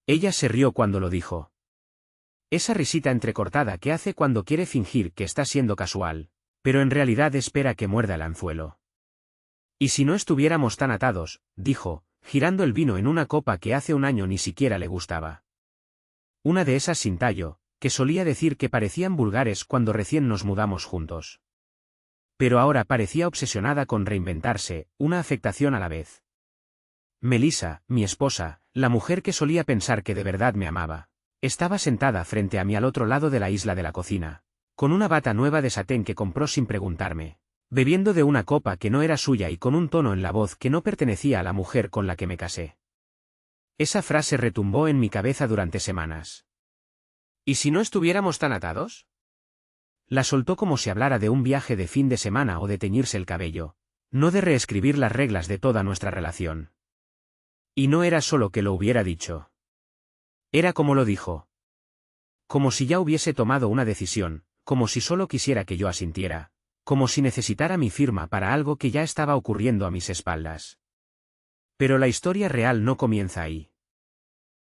Ella se rió cuando lo dijo. Esa risita entrecortada que hace cuando quiere fingir que está siendo casual, pero en realidad espera que muerda el anzuelo. Y si no estuviéramos tan atados, dijo, girando el vino en una copa que hace un año ni siquiera le gustaba. Una de esas sin tallo, que solía decir que parecían vulgares cuando recién nos mudamos juntos. Pero ahora parecía obsesionada con reinventarse, una afectación a la vez. Melissa, mi esposa, la mujer que solía pensar que de verdad me amaba, estaba sentada frente a mí al otro lado de la isla de la cocina, con una bata nueva de satén que compró sin preguntarme, bebiendo de una copa que no era suya y con un tono en la voz que no pertenecía a la mujer con la que me casé. Esa frase retumbó en mi cabeza durante semanas. ¿Y si no estuviéramos tan atados? La soltó como si hablara de un viaje de fin de semana o de teñirse el cabello, no de reescribir las reglas de toda nuestra relación. Y no era solo que lo hubiera dicho. Era como lo dijo. Como si ya hubiese tomado una decisión, como si solo quisiera que yo asintiera, como si necesitara mi firma para algo que ya estaba ocurriendo a mis espaldas. Pero la historia real no comienza ahí.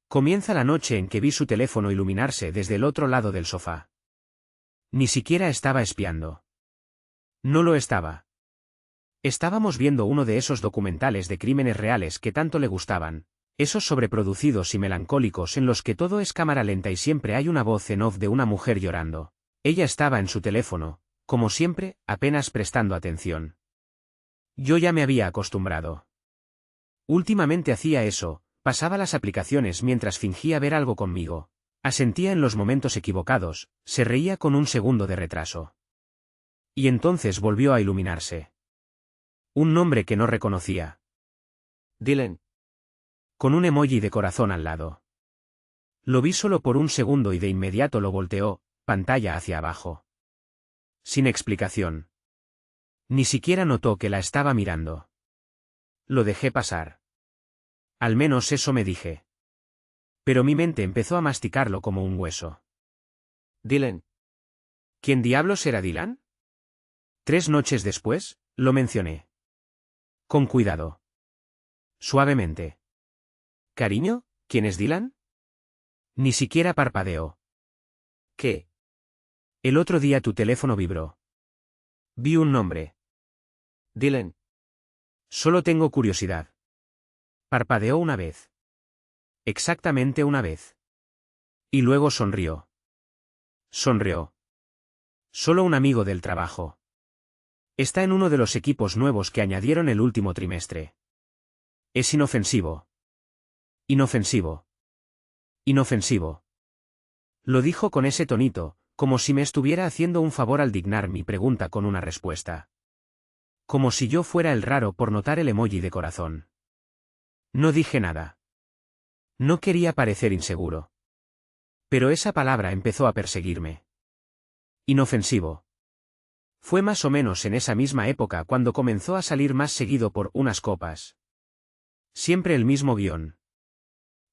Comienza la noche en que vi su teléfono iluminarse desde el otro lado del sofá. Ni siquiera estaba espiando. No lo estaba. Estábamos viendo uno de esos documentales de crímenes reales que tanto le gustaban, esos sobreproducidos y melancólicos en los que todo es cámara lenta y siempre hay una voz en off de una mujer llorando. Ella estaba en su teléfono, como siempre, apenas prestando atención. Yo ya me había acostumbrado. Últimamente hacía eso, pasaba las aplicaciones mientras fingía ver algo conmigo, asentía en los momentos equivocados, se reía con un segundo de retraso. Y entonces volvió a iluminarse. Un nombre que no reconocía. Dylan. Con un emoji de corazón al lado. Lo vi solo por un segundo y de inmediato lo volteó, pantalla hacia abajo. Sin explicación. Ni siquiera notó que la estaba mirando. Lo dejé pasar. Al menos eso me dije. Pero mi mente empezó a masticarlo como un hueso. Dylan. ¿Quién diablos era Dylan? 3 noches después, lo mencioné. Con cuidado. Suavemente. Cariño, ¿quién es Dylan? Ni siquiera parpadeó. ¿Qué? El otro día tu teléfono vibró. Vi un nombre. Dylan. Solo tengo curiosidad. Parpadeó una vez. Exactamente una vez. Y luego sonrió. Sonrió. Solo un amigo del trabajo. Está en uno de los equipos nuevos que añadieron el último trimestre. Es inofensivo. Inofensivo. Inofensivo. Lo dijo con ese tonito, como si me estuviera haciendo un favor al dignar mi pregunta con una respuesta. Como si yo fuera el raro por notar el emoji de corazón. No dije nada. No quería parecer inseguro. Pero esa palabra empezó a perseguirme. Inofensivo. Fue más o menos en esa misma época cuando comenzó a salir más seguido por unas copas. Siempre el mismo guión.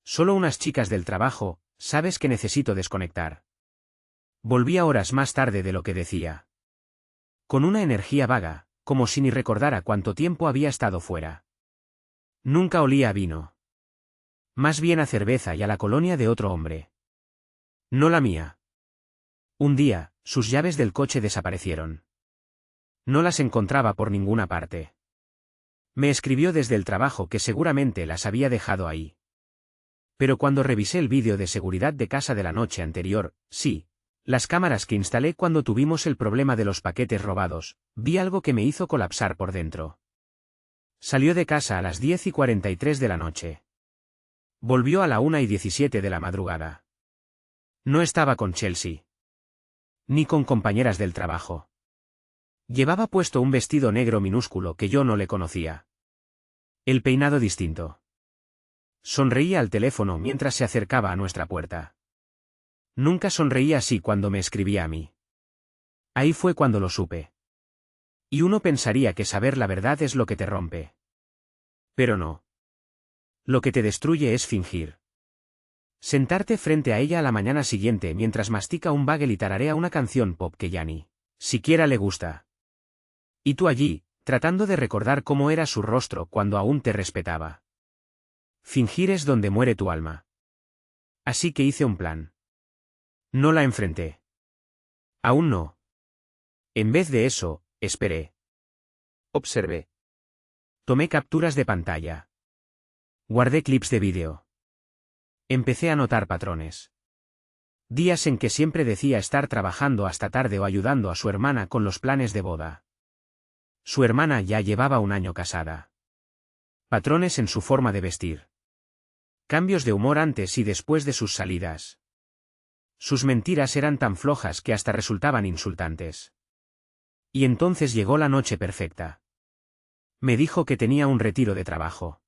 Solo unas chicas del trabajo, sabes que necesito desconectar. Volvía horas más tarde de lo que decía. Con una energía vaga, como si ni recordara cuánto tiempo había estado fuera. Nunca olía a vino. Más bien a cerveza y a la colonia de otro hombre. No la mía. Un día, sus llaves del coche desaparecieron. No las encontraba por ninguna parte. Me escribió desde el trabajo que seguramente las había dejado ahí. Pero cuando revisé el vídeo de seguridad de casa de la noche anterior, sí, las cámaras que instalé cuando tuvimos el problema de los paquetes robados, vi algo que me hizo colapsar por dentro. Salió de casa a las 10:43 de la noche. Volvió a la 1:17 de la madrugada. No estaba con Chelsea. Ni con compañeras del trabajo. Llevaba puesto un vestido negro minúsculo que yo no le conocía. El peinado distinto. Sonreía al teléfono mientras se acercaba a nuestra puerta. Nunca sonreía así cuando me escribía a mí. Ahí fue cuando lo supe. Y uno pensaría que saber la verdad es lo que te rompe. Pero no. Lo que te destruye es fingir. Sentarte frente a ella a la mañana siguiente mientras mastica un bagel y tararea una canción pop que ya ni siquiera le gusta. Y tú allí, tratando de recordar cómo era su rostro cuando aún te respetaba. Fingir es donde muere tu alma. Así que hice un plan. No la enfrenté. Aún no. En vez de eso, esperé. Observé. Tomé capturas de pantalla. Guardé clips de vídeo. Empecé a notar patrones. Días en que siempre decía estar trabajando hasta tarde o ayudando a su hermana con los planes de boda. Su hermana ya llevaba un año casada. Patrones en su forma de vestir. Cambios de humor antes y después de sus salidas. Sus mentiras eran tan flojas que hasta resultaban insultantes. Y entonces llegó la noche perfecta. Me dijo que tenía un retiro de trabajo.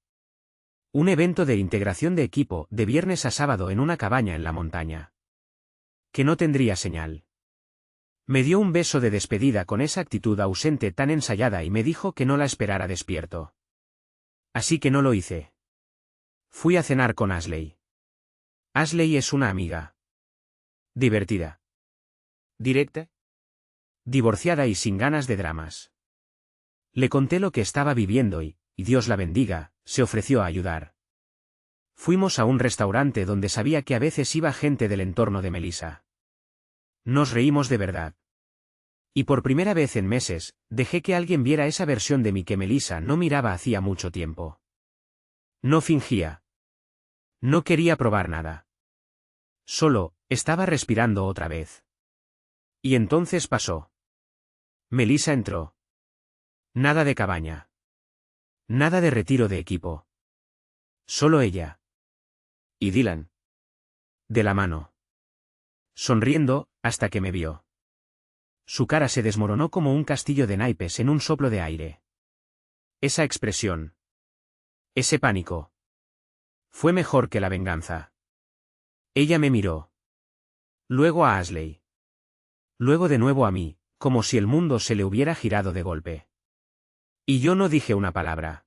Un evento de integración de equipo de viernes a sábado en una cabaña en la montaña. Que no tendría señal. Me dio un beso de despedida con esa actitud ausente tan ensayada y me dijo que no la esperara despierto. Así que no lo hice. Fui a cenar con Ashley. Ashley es una amiga. Divertida. Directa. Divorciada y sin ganas de dramas. Le conté lo que estaba viviendo y Dios la bendiga, se ofreció a ayudar. Fuimos a un restaurante donde sabía que a veces iba gente del entorno de Melissa. Nos reímos de verdad. Y por primera vez en meses, dejé que alguien viera esa versión de mí que Melissa no miraba hacía mucho tiempo. No fingía. No quería probar nada. Solo, estaba respirando otra vez. Y entonces pasó. Melissa entró. Nada de cabaña. Nada de retiro de equipo. Solo ella. Y Dylan. De la mano. Sonriendo, hasta que me vio. Su cara se desmoronó como un castillo de naipes en un soplo de aire. Esa expresión. Ese pánico. Fue mejor que la venganza. Ella me miró. Luego a Ashley. Luego de nuevo a mí, como si el mundo se le hubiera girado de golpe. Y yo no dije una palabra.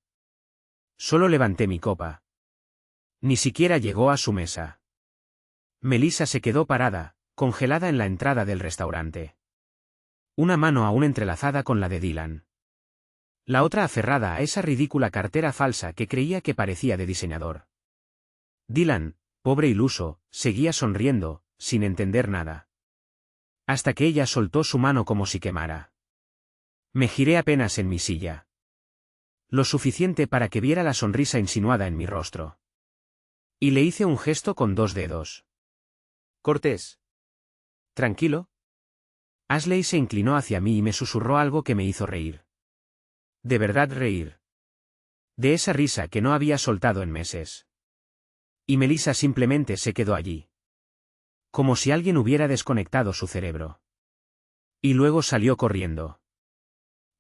Solo levanté mi copa. Ni siquiera llegó a su mesa. Melissa se quedó parada, congelada en la entrada del restaurante. Una mano aún entrelazada con la de Dylan. La otra aferrada a esa ridícula cartera falsa que creía que parecía de diseñador. Dylan, pobre iluso, seguía sonriendo, sin entender nada. Hasta que ella soltó su mano como si quemara. Me giré apenas en mi silla. Lo suficiente para que viera la sonrisa insinuada en mi rostro. Y le hice un gesto con 2 dedos. Cortés. ¿Tranquilo? Ashley se inclinó hacia mí y me susurró algo que me hizo reír. De verdad reír. De esa risa que no había soltado en meses. Y Melissa simplemente se quedó allí. Como si alguien hubiera desconectado su cerebro. Y luego salió corriendo.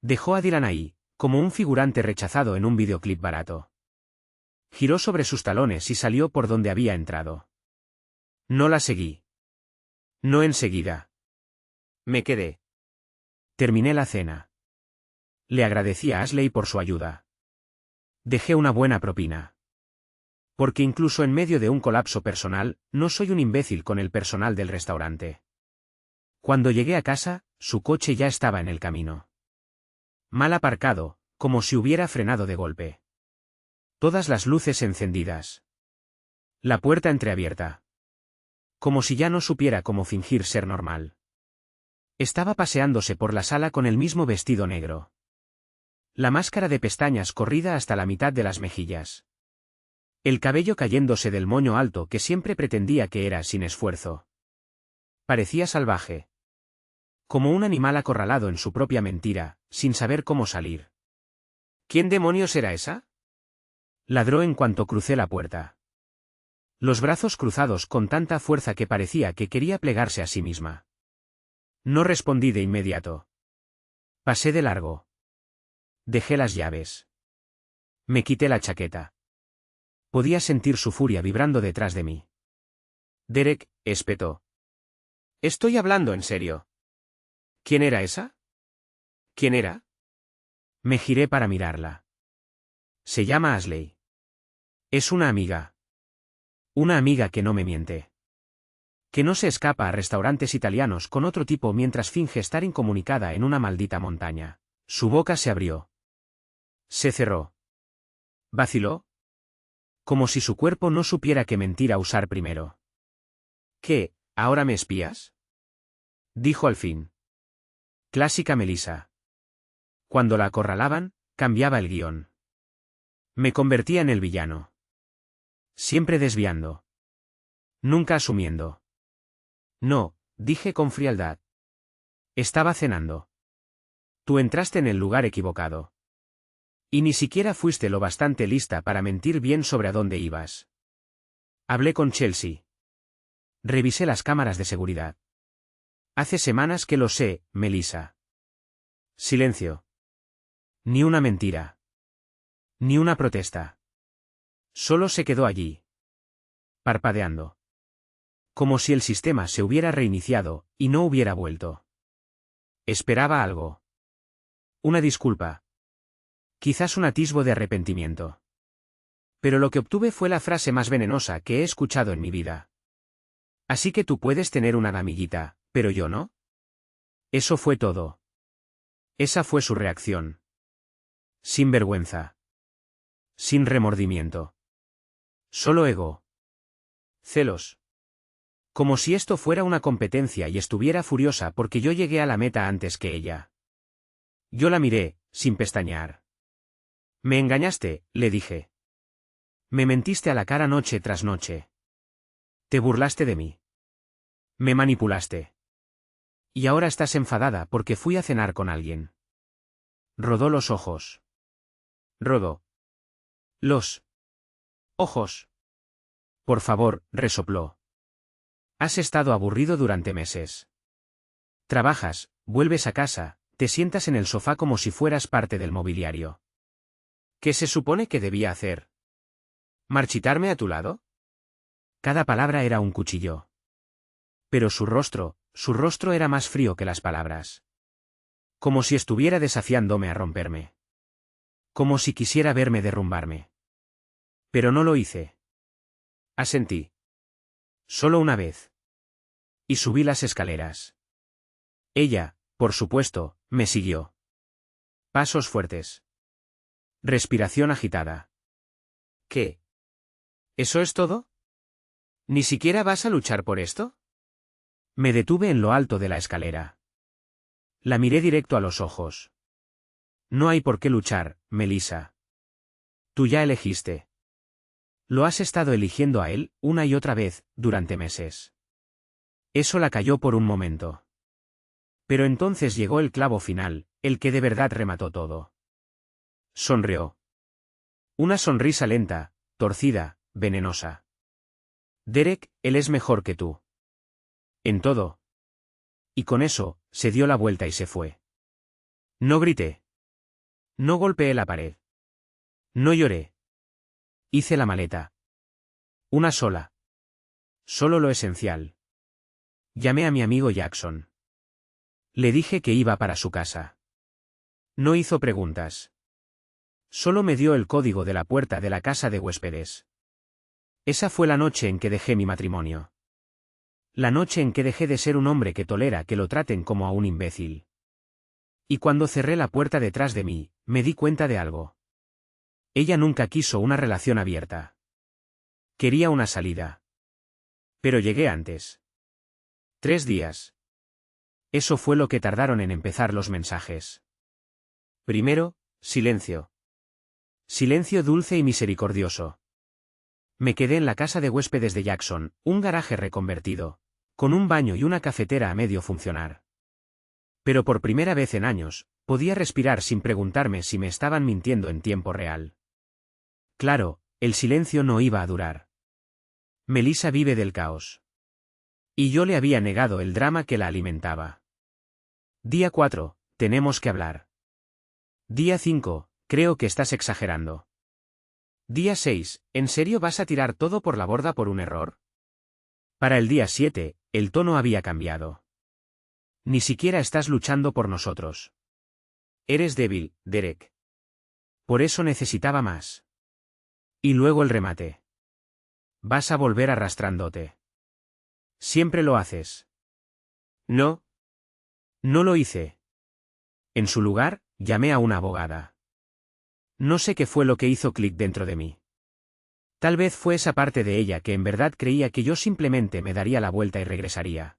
Dejó a Dylan ahí, como un figurante rechazado en un videoclip barato. Giró sobre sus talones y salió por donde había entrado. No la seguí. No enseguida. Me quedé. Terminé la cena. Le agradecí a Ashley por su ayuda. Dejé una buena propina. Porque incluso en medio de un colapso personal, no soy un imbécil con el personal del restaurante. Cuando llegué a casa, su coche ya estaba en el camino. Mal aparcado, como si hubiera frenado de golpe. Todas las luces encendidas. La puerta entreabierta. Como si ya no supiera cómo fingir ser normal. Estaba paseándose por la sala con el mismo vestido negro. La máscara de pestañas corrida hasta la mitad de las mejillas. El cabello cayéndose del moño alto que siempre pretendía que era sin esfuerzo. Parecía salvaje. Como un animal acorralado en su propia mentira, sin saber cómo salir. ¿Quién demonios era esa? Ladró en cuanto crucé la puerta. Los brazos cruzados con tanta fuerza que parecía que quería plegarse a sí misma. No respondí de inmediato. Pasé de largo. Dejé las llaves. Me quité la chaqueta. Podía sentir su furia vibrando detrás de mí. Derek, espetó. Estoy hablando en serio. ¿Quién era esa? ¿Quién era? Me giré para mirarla. Se llama Ashley. Es una amiga. Una amiga que no me miente. Que no se escapa a restaurantes italianos con otro tipo mientras finge estar incomunicada en una maldita montaña. Su boca se abrió. Se cerró. Vaciló. Como si su cuerpo no supiera qué mentira usar primero. ¿Qué, ahora me espías? Dijo al fin. Clásica Melissa. Cuando la acorralaban, cambiaba el guión. Me convertía en el villano. Siempre desviando. Nunca asumiendo. No, dije con frialdad. Estaba cenando. Tú entraste en el lugar equivocado. Y ni siquiera fuiste lo bastante lista para mentir bien sobre a dónde ibas. Hablé con Chelsea. Revisé las cámaras de seguridad. Hace semanas que lo sé, Melissa. Silencio. Ni una mentira. Ni una protesta. Solo se quedó allí. Parpadeando. Como si el sistema se hubiera reiniciado, y no hubiera vuelto. Esperaba algo. Una disculpa. Quizás un atisbo de arrepentimiento. Pero lo que obtuve fue la frase más venenosa que he escuchado en mi vida. Así que tú puedes tener una amiguita, pero yo no. Eso fue todo. Esa fue su reacción. Sin vergüenza. Sin remordimiento. Solo ego. Celos. Como si esto fuera una competencia y estuviera furiosa porque yo llegué a la meta antes que ella. Yo la miré, sin pestañear. Me engañaste, le dije. Me mentiste a la cara noche tras noche. Te burlaste de mí. Me manipulaste. Y ahora estás enfadada porque fui a cenar con alguien. Rodó los ojos. Rodó los ojos. Por favor, resopló. Has estado aburrido durante meses. Trabajas, vuelves a casa, te sientas en el sofá como si fueras parte del mobiliario. ¿Qué se supone que debía hacer? ¿Marchitarme a tu lado? Cada palabra era un cuchillo. Pero su rostro era más frío que las palabras. Como si estuviera desafiándome a romperme. Como si quisiera verme derrumbarme. Pero no lo hice. Asentí. Solo una vez. Y subí las escaleras. Ella, por supuesto, me siguió. Pasos fuertes. Respiración agitada. ¿Qué? ¿Eso es todo? ¿Ni siquiera vas a luchar por esto? Me detuve en lo alto de la escalera. La miré directo a los ojos. No hay por qué luchar, Melissa. Tú ya elegiste. Lo has estado eligiendo a él, una y otra vez, durante meses. Eso la calló por un momento. Pero entonces llegó el clavo final, el que de verdad remató todo. Sonrió. Una sonrisa lenta, torcida, venenosa. Derek, él es mejor que tú. En todo. Y con eso, se dio la vuelta y se fue. No grité. No golpeé la pared. No lloré. Hice la maleta. Una sola. Solo lo esencial. Llamé a mi amigo Jackson. Le dije que iba para su casa. No hizo preguntas. Solo me dio el código de la puerta de la casa de huéspedes. Esa fue la noche en que dejé mi matrimonio. La noche en que dejé de ser un hombre que tolera que lo traten como a un imbécil. Y cuando cerré la puerta detrás de mí, me di cuenta de algo. Ella nunca quiso una relación abierta. Quería una salida. Pero llegué antes. 3 días. Eso fue lo que tardaron en empezar los mensajes. Primero, silencio. Silencio dulce y misericordioso. Me quedé en la casa de huéspedes de Jackson, un garaje reconvertido, con un baño y una cafetera a medio funcionar. Pero por primera vez en años, podía respirar sin preguntarme si me estaban mintiendo en tiempo real. Claro, el silencio no iba a durar. Melissa vive del caos. Y yo le había negado el drama que la alimentaba. Día 4, tenemos que hablar. Día 5, creo que estás exagerando. Día 6, ¿en serio vas a tirar todo por la borda por un error? Para el día 7, el tono había cambiado. Ni siquiera estás luchando por nosotros. Eres débil, Derek. Por eso necesitaba más. Y luego el remate. Vas a volver arrastrándote. Siempre lo haces. No. No lo hice. En su lugar, llamé a una abogada. No sé qué fue lo que hizo clic dentro de mí. Tal vez fue esa parte de ella que en verdad creía que yo simplemente me daría la vuelta y regresaría.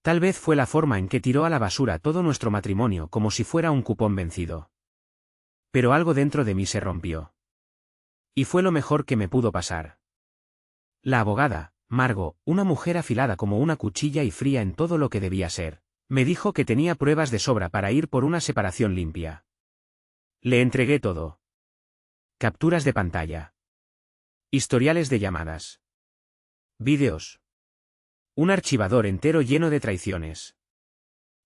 Tal vez fue la forma en que tiró a la basura todo nuestro matrimonio como si fuera un cupón vencido. Pero algo dentro de mí se rompió. Y fue lo mejor que me pudo pasar. La abogada, Margo, una mujer afilada como una cuchilla y fría en todo lo que debía ser, me dijo que tenía pruebas de sobra para ir por una separación limpia. Le entregué todo. Capturas de pantalla. Historiales de llamadas. Vídeos. Un archivador entero lleno de traiciones.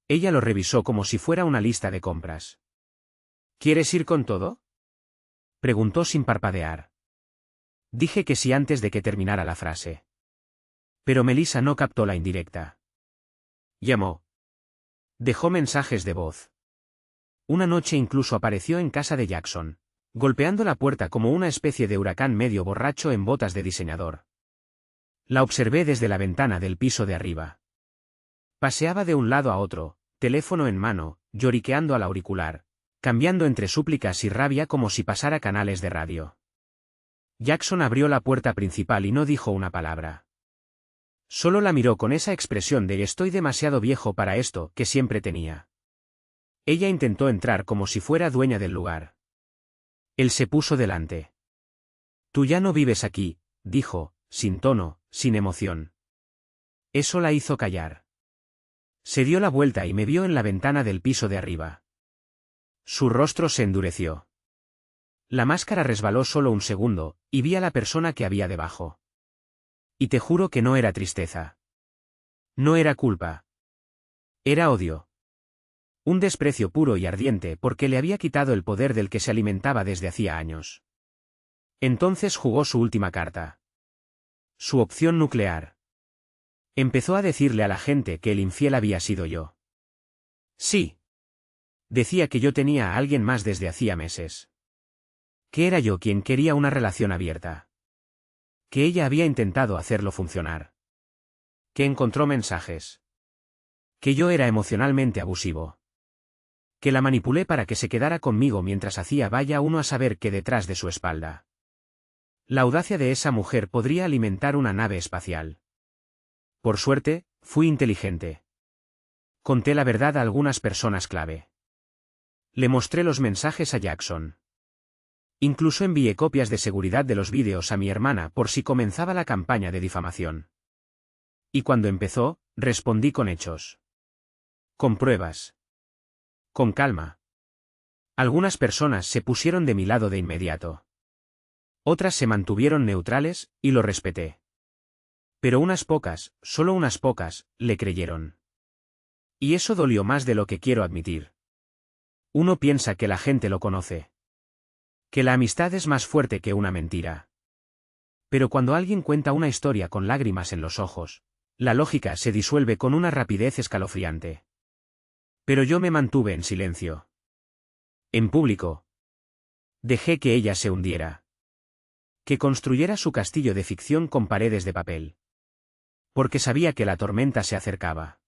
Ella lo revisó como si fuera una lista de compras. ¿Quieres ir con todo?, preguntó sin parpadear. Dije que sí antes de que terminara la frase. Pero Melissa no captó la indirecta. Llamó. Dejó mensajes de voz. Una noche incluso apareció en casa de Jackson, golpeando la puerta como una especie de huracán medio borracho en botas de diseñador. La observé desde la ventana del piso de arriba. Paseaba de un lado a otro, teléfono en mano, lloriqueando al auricular, cambiando entre súplicas y rabia como si pasara canales de radio. Jackson abrió la puerta principal y no dijo una palabra. Solo la miró con esa expresión de estoy demasiado viejo para esto que siempre tenía. Ella intentó entrar como si fuera dueña del lugar. Él se puso delante. Tú ya no vives aquí, dijo, sin tono, sin emoción. Eso la hizo callar. Se dio la vuelta y me vio en la ventana del piso de arriba. Su rostro se endureció. La máscara resbaló solo un segundo, y vi a la persona que había debajo. Y te juro que no era tristeza. No era culpa. Era odio. Un desprecio puro y ardiente porque le había quitado el poder del que se alimentaba desde hacía años. Entonces jugó su última carta. Su opción nuclear. Empezó a decirle a la gente que el infiel había sido yo. Sí. Decía que yo tenía a alguien más desde hacía meses. Que era yo quien quería una relación abierta. Que ella había intentado hacerlo funcionar. Que encontró mensajes. Que yo era emocionalmente abusivo. Que la manipulé para que se quedara conmigo mientras hacía vaya uno a saber qué detrás de su espalda. La audacia de esa mujer podría alimentar una nave espacial. Por suerte, fui inteligente. Conté la verdad a algunas personas clave. Le mostré los mensajes a Jackson. Incluso envié copias de seguridad de los vídeos a mi hermana por si comenzaba la campaña de difamación. Y cuando empezó, respondí con hechos. Con pruebas. Con calma. Algunas personas se pusieron de mi lado de inmediato. Otras se mantuvieron neutrales, y lo respeté. Pero unas pocas, solo unas pocas, le creyeron. Y eso dolió más de lo que quiero admitir. Uno piensa que la gente lo conoce. Que la amistad es más fuerte que una mentira. Pero cuando alguien cuenta una historia con lágrimas en los ojos, la lógica se disuelve con una rapidez escalofriante. Pero yo me mantuve en silencio. En público. Dejé que ella se hundiera. Que construyera su castillo de ficción con paredes de papel. Porque sabía que la tormenta se acercaba.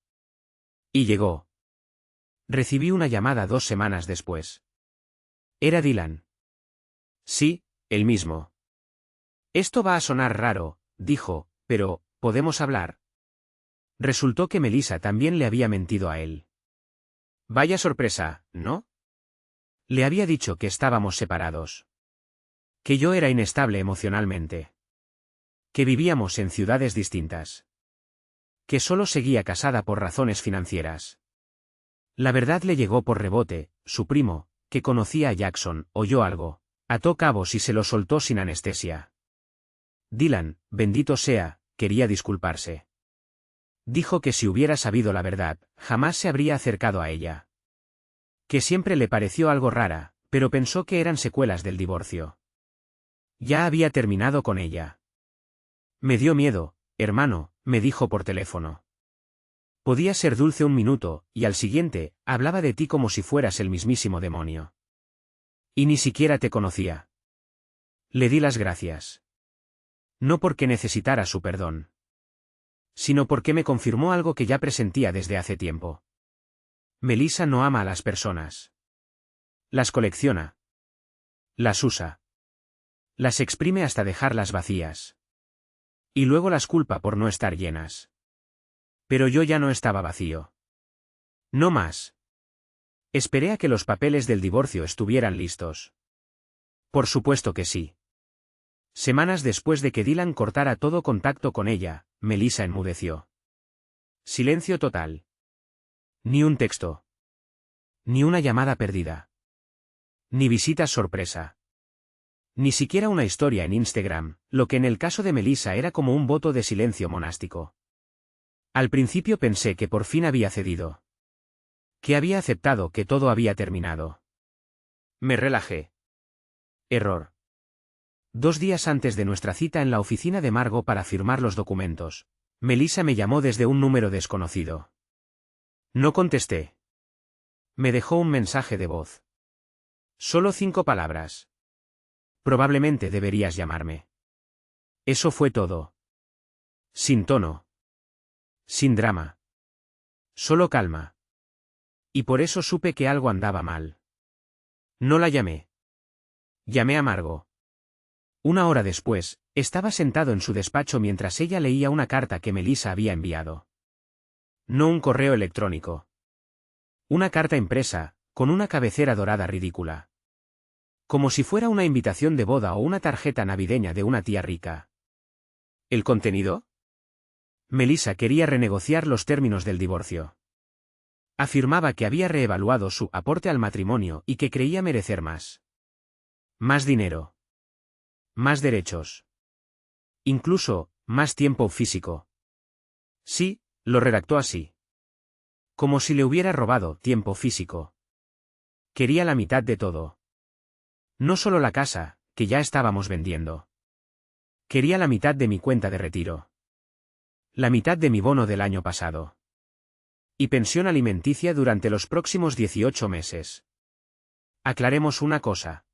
Y llegó. Recibí una llamada 2 semanas después. Era Dylan. Sí, el mismo. Esto va a sonar raro, dijo, pero, ¿podemos hablar? Resultó que Melissa también le había mentido a él. Vaya sorpresa, ¿no? Le había dicho que estábamos separados. Que yo era inestable emocionalmente. Que vivíamos en ciudades distintas. Que solo seguía casada por razones financieras. La verdad le llegó por rebote, su primo, que conocía a Jackson, oyó algo, ató cabos y se lo soltó sin anestesia. Dylan, bendito sea, quería disculparse. Dijo que si hubiera sabido la verdad, jamás se habría acercado a ella. Que siempre le pareció algo rara, pero pensó que eran secuelas del divorcio. Ya había terminado con ella. Me dio miedo, hermano, me dijo por teléfono. Podía ser dulce un minuto, y al siguiente, hablaba de ti como si fueras el mismísimo demonio. Y ni siquiera te conocía. Le di las gracias. No porque necesitara su perdón. Sino porque me confirmó algo que ya presentía desde hace tiempo. Melissa no ama a las personas. Las colecciona. Las usa. Las exprime hasta dejarlas vacías. Y luego las culpa por no estar llenas. Pero yo ya no estaba vacío. No más. Esperé a que los papeles del divorcio estuvieran listos. Por supuesto que sí. Semanas después de que Dylan cortara todo contacto con ella, Melissa enmudeció. Silencio total. Ni un texto. Ni una llamada perdida. Ni visitas sorpresa. Ni siquiera una historia en Instagram, lo que en el caso de Melissa era como un voto de silencio monástico. Al principio pensé que por fin había cedido. Que había aceptado que todo había terminado. Me relajé. Error. 2 días antes de nuestra cita en la oficina de Margo para firmar los documentos, Melissa me llamó desde un número desconocido. No contesté. Me dejó un mensaje de voz. Solo 5 palabras. Probablemente deberías llamarme. Eso fue todo. Sin tono. Sin drama. Solo calma. Y por eso supe que algo andaba mal. No la llamé. Llamé a Margo. 1 hora después, estaba sentado en su despacho mientras ella leía una carta que Melissa había enviado. No un correo electrónico. Una carta impresa, con una cabecera dorada ridícula. Como si fuera una invitación de boda o una tarjeta navideña de una tía rica. ¿El contenido? Melissa quería renegociar los términos del divorcio. Afirmaba que había reevaluado su aporte al matrimonio y que creía merecer más. Más dinero. Más derechos. Incluso, más tiempo físico. Sí, lo redactó así. Como si le hubiera robado tiempo físico. Quería la mitad de todo. No solo la casa, que ya estábamos vendiendo. Quería la mitad de mi cuenta de retiro. La mitad de mi bono del año pasado. Y pensión alimenticia durante los próximos 18 meses. Aclaremos una cosa.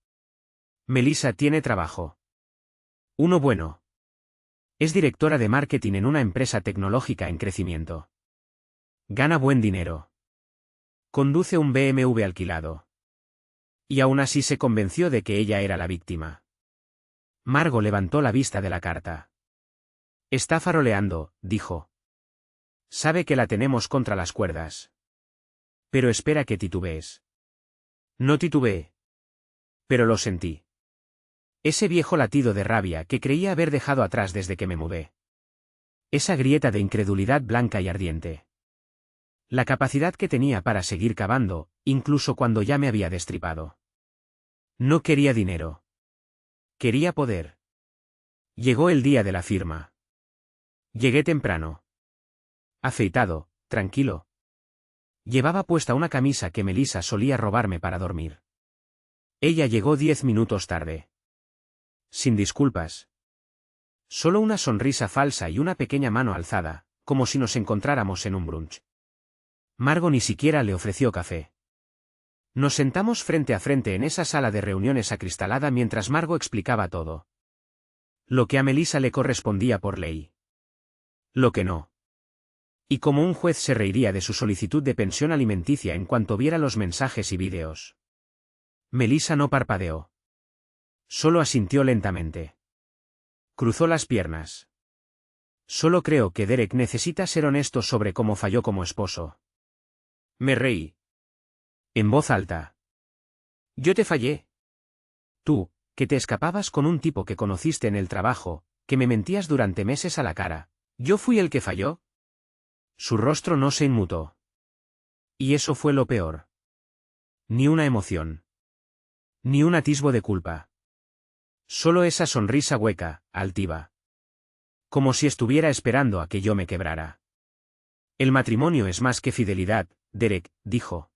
Melissa tiene trabajo. Uno bueno. Es directora de marketing en una empresa tecnológica en crecimiento. Gana buen dinero. Conduce un BMW alquilado. Y aún así se convenció de que ella era la víctima. Margo levantó la vista de la carta. Está faroleando, dijo. Sabe que la tenemos contra las cuerdas. Pero espera que titubees. No titubeé. Pero lo sentí. Ese viejo latido de rabia que creía haber dejado atrás desde que me mudé. Esa grieta de incredulidad blanca y ardiente. La capacidad que tenía para seguir cavando, incluso cuando ya me había destripado. No quería dinero. Quería poder. Llegó el día de la firma. Llegué temprano. Afeitado, tranquilo. Llevaba puesta una camisa que Melissa solía robarme para dormir. Ella llegó 10 minutos tarde. Sin disculpas. Solo una sonrisa falsa y una pequeña mano alzada, como si nos encontráramos en un brunch. Margo ni siquiera le ofreció café. Nos sentamos frente a frente en esa sala de reuniones acristalada mientras Margo explicaba todo. Lo que a Melissa le correspondía por ley. Lo que no. Y como un juez se reiría de su solicitud de pensión alimenticia en cuanto viera los mensajes y vídeos. Melissa no parpadeó. Solo asintió lentamente. Cruzó las piernas. Solo creo que Derek necesita ser honesto sobre cómo falló como esposo. Me reí. En voz alta. Yo te fallé. Tú, que te escapabas con un tipo que conociste en el trabajo, que me mentías durante meses a la cara. ¿Yo fui el que falló? Su rostro no se inmutó. Y eso fue lo peor. Ni una emoción. Ni un atisbo de culpa. Solo esa sonrisa hueca, altiva. Como si estuviera esperando a que yo me quebrara. El matrimonio es más que fidelidad, Derek, dijo.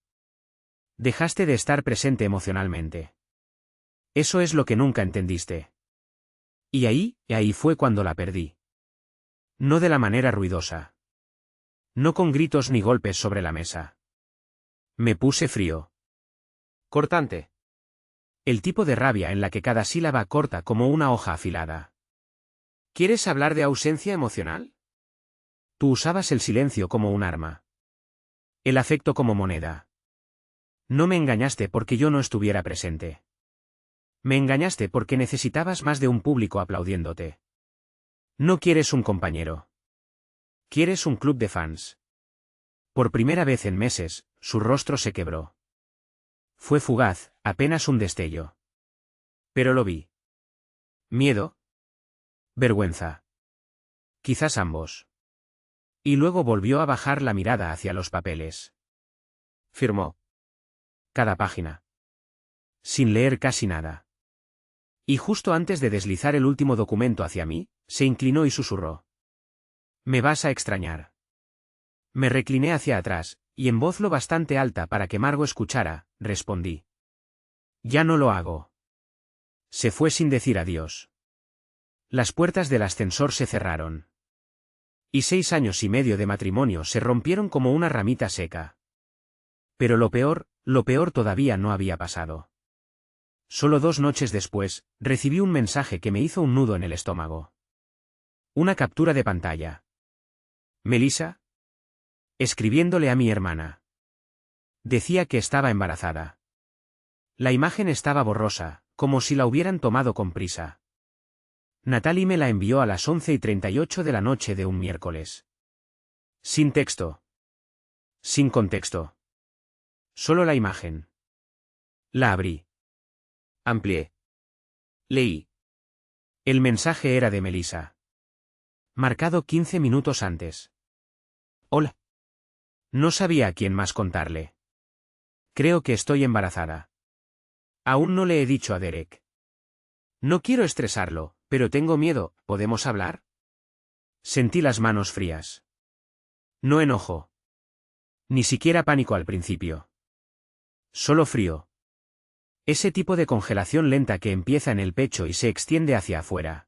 Dejaste de estar presente emocionalmente. Eso es lo que nunca entendiste. Y ahí fue cuando la perdí. No de la manera ruidosa. No con gritos ni golpes sobre la mesa. Me puse frío. Cortante. El tipo de rabia en la que cada sílaba corta como una hoja afilada. ¿Quieres hablar de ausencia emocional? Tú usabas el silencio como un arma. El afecto como moneda. No me engañaste porque yo no estuviera presente. Me engañaste porque necesitabas más de un público aplaudiéndote. No quieres un compañero. Quieres un club de fans. Por primera vez en meses, su rostro se quebró. Fue fugaz, apenas un destello. Pero lo vi. ¿Miedo? Vergüenza. Quizás ambos. Y luego volvió a bajar la mirada hacia los papeles. Firmó. Cada página. Sin leer casi nada. Y justo antes de deslizar el último documento hacia mí, se inclinó y susurró. Me vas a extrañar. Me recliné hacia atrás, y en voz lo bastante alta para que Margo escuchara, respondí. Ya no lo hago. Se fue sin decir adiós. Las puertas del ascensor se cerraron. Y 6 años y medio de matrimonio se rompieron como una ramita seca. Pero lo peor todavía no había pasado. Solo 2 noches después, recibí un mensaje que me hizo un nudo en el estómago. Una captura de pantalla. Melissa. Escribiéndole a mi hermana. Decía que estaba embarazada. La imagen estaba borrosa, como si la hubieran tomado con prisa. Natalie me la envió a las 11:38 de la noche de un miércoles. Sin texto. Sin contexto. Solo la imagen. La abrí. Amplié. Leí. El mensaje era de Melissa. Marcado 15 minutos antes. Hola. No sabía a quién más contarle. Creo que estoy embarazada. Aún no le he dicho a Derek. No quiero estresarlo, pero tengo miedo, ¿podemos hablar? Sentí las manos frías. No enojo. Ni siquiera pánico al principio. Solo frío. Ese tipo de congelación lenta que empieza en el pecho y se extiende hacia afuera.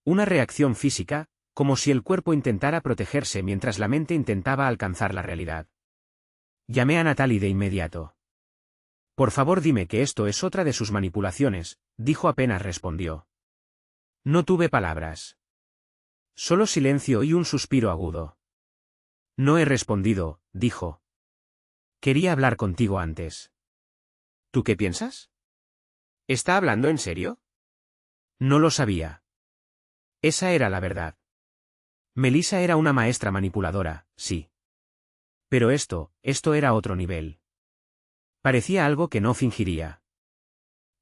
Una reacción física, como si el cuerpo intentara protegerse mientras la mente intentaba alcanzar la realidad. Llamé a Natalie de inmediato. Por favor dime que esto es otra de sus manipulaciones, dijo apenas respondió. No tuve palabras. Solo silencio y un suspiro agudo. No he respondido, dijo. Quería hablar contigo antes. ¿Tú qué piensas? ¿Está hablando en serio? No lo sabía. Esa era la verdad. Melissa era una maestra manipuladora, sí. Pero esto era otro nivel. Parecía algo que no fingiría.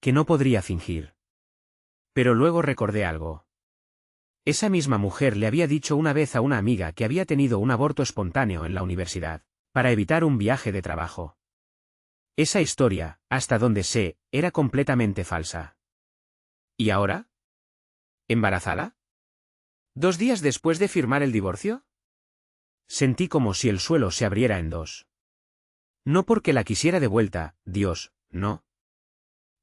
Que no podría fingir. Pero luego recordé algo. Esa misma mujer le había dicho una vez a una amiga que había tenido un aborto espontáneo en la universidad, para evitar un viaje de trabajo. Esa historia, hasta donde sé, era completamente falsa. ¿Y ahora? ¿Embarazada? ¿2 días después de firmar el divorcio? Sentí como si el suelo se abriera en dos. No porque la quisiera de vuelta, Dios, no.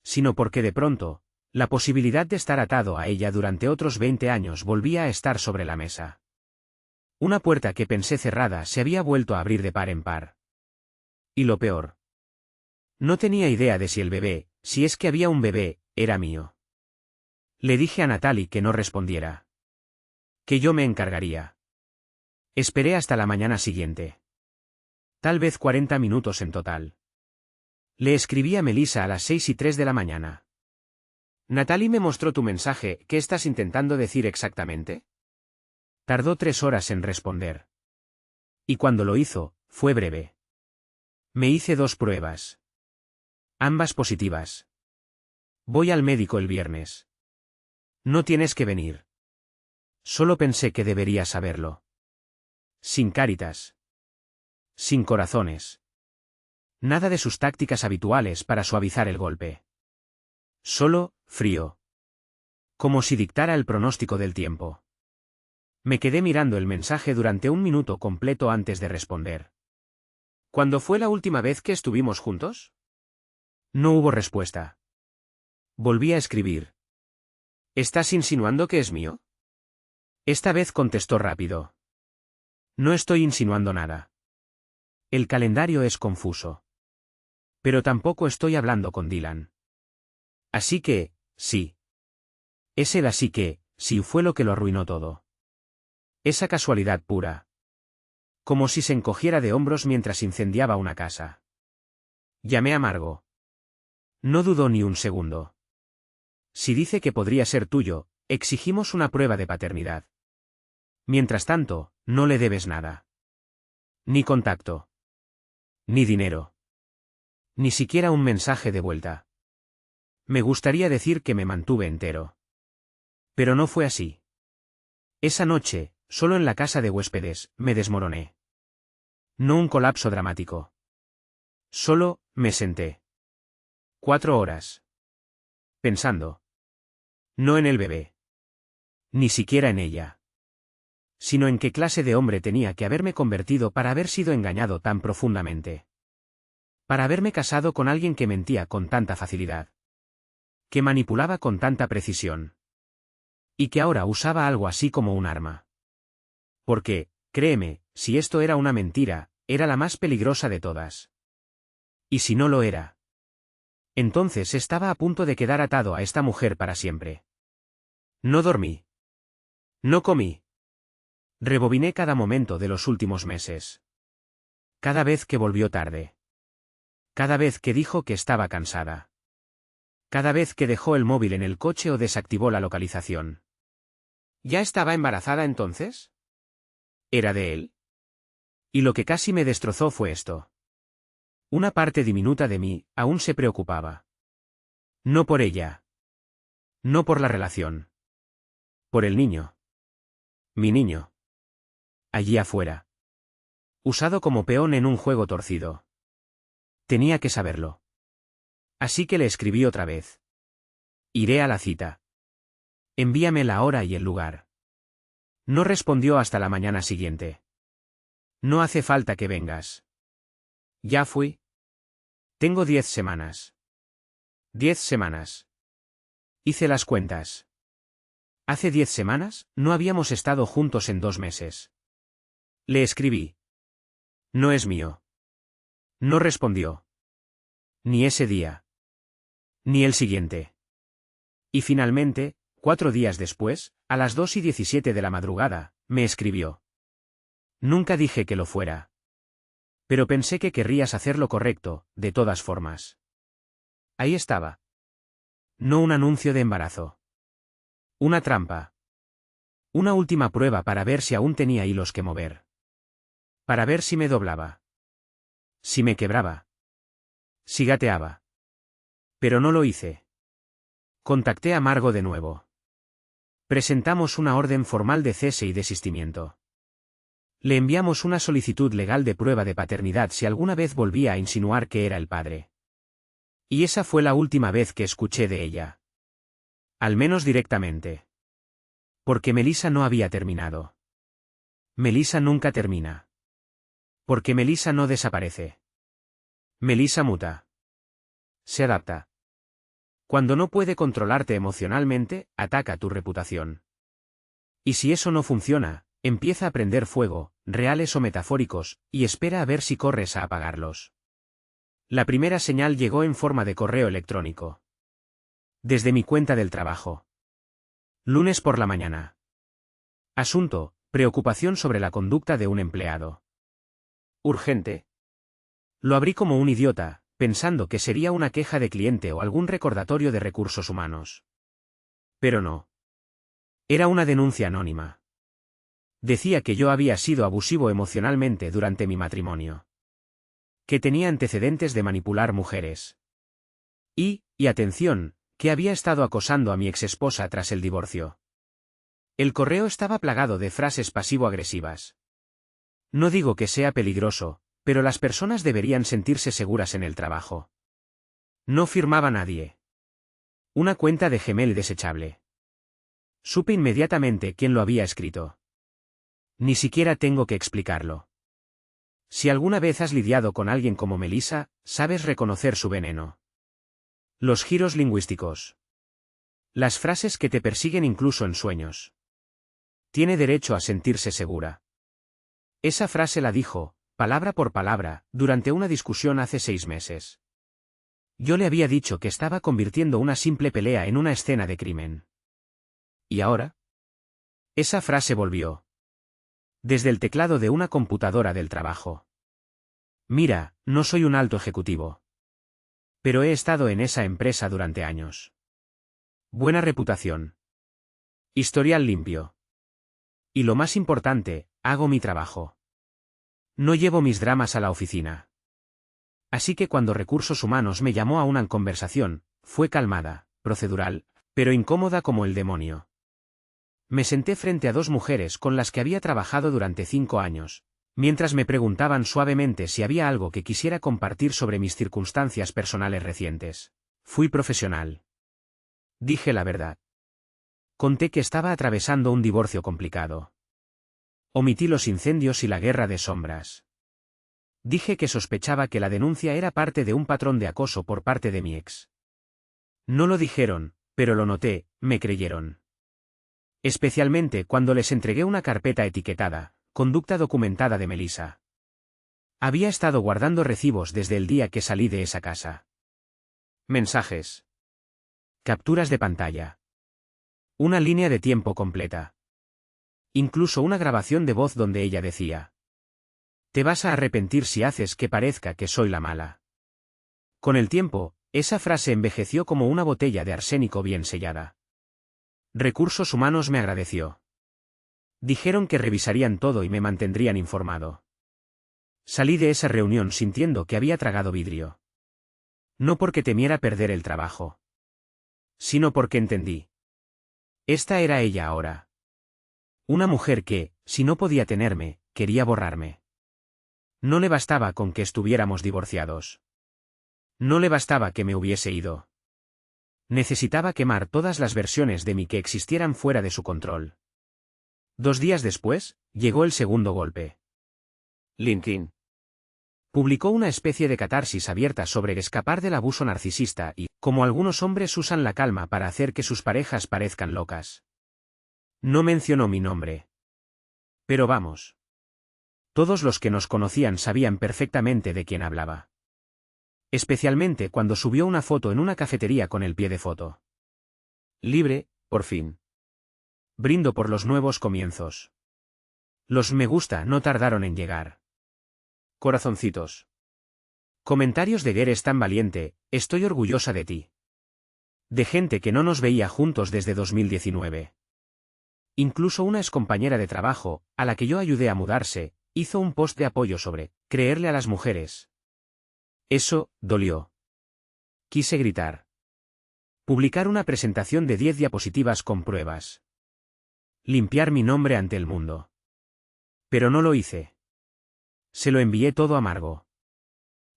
Sino porque de pronto, la posibilidad de estar atado a ella durante otros 20 años volvía a estar sobre la mesa. Una puerta que pensé cerrada se había vuelto a abrir de par en par. Y lo peor. No tenía idea de si el bebé, si es que había un bebé, era mío. Le dije a Natalie que no respondiera. Que yo me encargaría. Esperé hasta la mañana siguiente. Tal vez 40 minutos en total. Le escribí a Melissa a las 6:03 de la mañana. Natalie me mostró tu mensaje, ¿qué estás intentando decir exactamente? Tardó 3 horas en responder. Y cuando lo hizo, fue breve. Me hice 2 pruebas. Ambas positivas. Voy al médico el viernes. No tienes que venir. Solo pensé que deberías saberlo. Sin caritas. Sin corazones. Nada de sus tácticas habituales para suavizar el golpe. Solo, frío. Como si dictara el pronóstico del tiempo. Me quedé mirando el mensaje durante 1 minuto completo antes de responder. ¿Cuándo fue la última vez que estuvimos juntos? No hubo respuesta. Volví a escribir. ¿Estás insinuando que es mío? Esta vez contestó rápido. No estoy insinuando nada. El calendario es confuso. Pero tampoco estoy hablando con Dylan. Así que, sí. Ese así que, sí fue lo que lo arruinó todo. Esa casualidad pura. Como si se encogiera de hombros mientras incendiaba una casa. Llamé a Margo. No dudó ni un segundo. Si dice que podría ser tuyo, exigimos una prueba de paternidad. Mientras tanto, no le debes nada. Ni contacto. Ni dinero. Ni siquiera un mensaje de vuelta. Me gustaría decir que me mantuve entero. Pero no fue así. Esa noche, solo en la casa de huéspedes, me desmoroné. No un colapso dramático. Solo, me senté. 4 horas. Pensando. No en el bebé. Ni siquiera en ella. Sino en qué clase de hombre tenía que haberme convertido para haber sido engañado tan profundamente. Para haberme casado con alguien que mentía con tanta facilidad. Que manipulaba con tanta precisión. Y que ahora usaba algo así como un arma. Porque, créeme, si esto era una mentira, era la más peligrosa de todas. Y si no lo era. Entonces estaba a punto de quedar atado a esta mujer para siempre. No dormí. No comí. Rebobiné cada momento de los últimos meses. Cada vez que volvió tarde. Cada vez que dijo que estaba cansada. Cada vez que dejó el móvil en el coche o desactivó la localización. ¿Ya estaba embarazada entonces? ¿Era de él? Y lo que casi me destrozó fue esto. Una parte diminuta de mí aún se preocupaba. No por ella. No por la relación. Por el niño. Mi niño. Allí afuera. Usado como peón en un juego torcido. Tenía que saberlo. Así que le escribí otra vez. Iré a la cita. Envíame la hora y el lugar. No respondió hasta la mañana siguiente. No hace falta que vengas. Ya fui. Tengo 10 semanas. 10 semanas. Hice las cuentas. Hace 10 semanas, no habíamos estado juntos en 2 meses. Le escribí. No es mío. No respondió. Ni ese día. Ni el siguiente. Y finalmente, 4 días después, a las 2:17 de la madrugada, me escribió. Nunca dije que lo fuera. Pero pensé que querrías hacer lo correcto, de todas formas. Ahí estaba. No un anuncio de embarazo. Una trampa. Una última prueba para ver si aún tenía hilos que mover. Para ver si me doblaba. Si me quebraba. Si gateaba. Pero no lo hice. Contacté a Margo de nuevo. Presentamos una orden formal de cese y desistimiento. Le enviamos una solicitud legal de prueba de paternidad si alguna vez volvía a insinuar que era el padre. Y esa fue la última vez que escuché de ella. Al menos directamente. Porque Melissa no había terminado. Melissa nunca termina. Porque Melissa no desaparece. Melissa muta. Se adapta. Cuando no puede controlarte emocionalmente, ataca tu reputación. Y si eso no funciona, empieza a prender fuego, reales o metafóricos, y espera a ver si corres a apagarlos. La primera señal llegó en forma de correo electrónico. Desde mi cuenta del trabajo. Lunes por la mañana. Asunto: preocupación sobre la conducta de un empleado. Urgente. Lo abrí como un idiota, pensando que sería una queja de cliente o algún recordatorio de recursos humanos. Pero no. Era una denuncia anónima. Decía que yo había sido abusivo emocionalmente durante mi matrimonio. Que tenía antecedentes de manipular mujeres. Y atención, que había estado acosando a mi exesposa tras el divorcio. El correo estaba plagado de frases pasivo-agresivas. No digo que sea peligroso, pero las personas deberían sentirse seguras en el trabajo. No firmaba nadie. Una cuenta de Gmail desechable. Supe inmediatamente quién lo había escrito. Ni siquiera tengo que explicarlo. Si alguna vez has lidiado con alguien como Melissa, sabes reconocer su veneno. Los giros lingüísticos. Las frases que te persiguen incluso en sueños. Tiene derecho a sentirse segura. Esa frase la dijo, palabra por palabra, durante una discusión hace 6 meses. Yo le había dicho que estaba convirtiendo una simple pelea en una escena de crimen. ¿Y ahora? Esa frase volvió. Desde el teclado de una computadora del trabajo. Mira, no soy un alto ejecutivo. Pero he estado en esa empresa durante años. Buena reputación. Historial limpio. Y lo más importante, hago mi trabajo. No llevo mis dramas a la oficina. Así que cuando Recursos Humanos me llamó a una conversación, fue calmada, procedural, pero incómoda como el demonio. Me senté frente a dos mujeres con las que había trabajado durante 5 años, mientras me preguntaban suavemente si había algo que quisiera compartir sobre mis circunstancias personales recientes. Fui profesional. Dije la verdad. Conté que estaba atravesando un divorcio complicado. Omití los incendios y la guerra de sombras. Dije que sospechaba que la denuncia era parte de un patrón de acoso por parte de mi ex. No lo dijeron, pero lo noté, me creyeron. Especialmente cuando les entregué una carpeta etiquetada, conducta documentada de Melissa. Había estado guardando recibos desde el día que salí de esa casa. Mensajes. Capturas de pantalla. Una línea de tiempo completa. Incluso una grabación de voz donde ella decía: «Te vas a arrepentir si haces que parezca que soy la mala». Con el tiempo, esa frase envejeció como una botella de arsénico bien sellada. Recursos Humanos me agradeció. Dijeron que revisarían todo y me mantendrían informado. Salí de esa reunión sintiendo que había tragado vidrio. No porque temiera perder el trabajo, sino porque entendí. Esta era ella ahora. Una mujer que, si no podía tenerme, quería borrarme. No le bastaba con que estuviéramos divorciados. No le bastaba que me hubiese ido. Necesitaba quemar todas las versiones de mí que existieran fuera de su control. 2 días después, llegó el segundo golpe. LinkedIn publicó una especie de catarsis abierta sobre escapar del abuso narcisista y, como algunos hombres usan la calma para hacer que sus parejas parezcan locas. No mencionó mi nombre. Pero vamos. Todos los que nos conocían sabían perfectamente de quién hablaba. Especialmente cuando subió una foto en una cafetería con el pie de foto. Libre, por fin. Brindo por los nuevos comienzos. Los me gusta no tardaron en llegar. Corazoncitos. Comentarios de Eres tan valiente, estoy orgullosa de ti. De gente que no nos veía juntos desde 2019. Incluso una excompañera de trabajo, a la que yo ayudé a mudarse, hizo un post de apoyo sobre creerle a las mujeres. Eso, dolió. Quise gritar. Publicar una presentación de 10 diapositivas con pruebas. Limpiar mi nombre ante el mundo. Pero no lo hice. Se lo envié todo a Margo.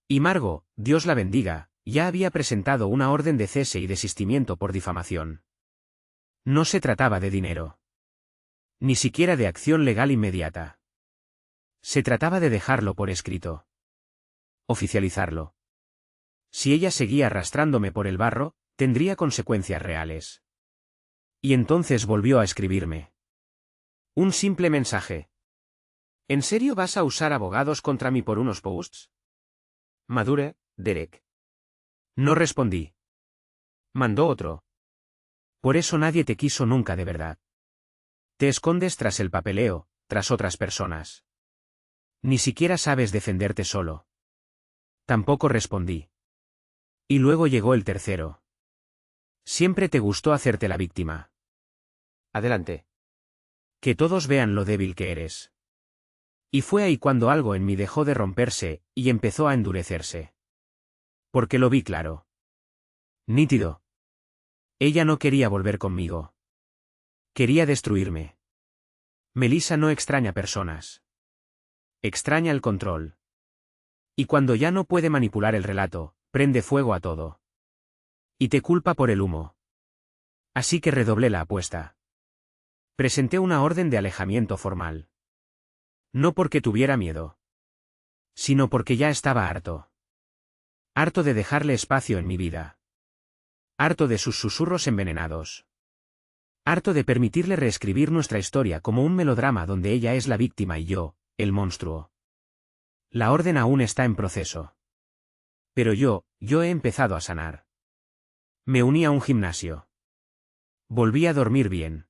Y Margo, Dios la bendiga, ya había presentado una orden de cese y desistimiento por difamación. No se trataba de dinero. Ni siquiera de acción legal inmediata. Se trataba de dejarlo por escrito. Oficializarlo. Si ella seguía arrastrándome por el barro, tendría consecuencias reales. Y entonces volvió a escribirme. Un simple mensaje. ¿En serio vas a usar abogados contra mí por unos posts? Madure, Derek. No respondí. Mandó otro. Por eso nadie te quiso nunca de verdad. Te escondes tras el papeleo, tras otras personas. Ni siquiera sabes defenderte solo. Tampoco respondí. Y luego llegó el tercero. Siempre te gustó hacerte la víctima. Adelante. Que todos vean lo débil que eres. Y fue ahí cuando algo en mí dejó de romperse, y empezó a endurecerse. Porque lo vi claro. Nítido. Ella no quería volver conmigo. Quería destruirme. Melissa no extraña personas. Extraña el control. Y cuando ya no puede manipular el relato, prende fuego a todo. Y te culpa por el humo. Así que redoblé la apuesta. Presenté una orden de alejamiento formal. No porque tuviera miedo. Sino porque ya estaba harto. Harto de dejarle espacio en mi vida. Harto de sus susurros envenenados. Harto de permitirle reescribir nuestra historia como un melodrama donde ella es la víctima y yo, el monstruo. La orden aún está en proceso. Pero yo he empezado a sanar. Me uní a un gimnasio. Volví a dormir bien.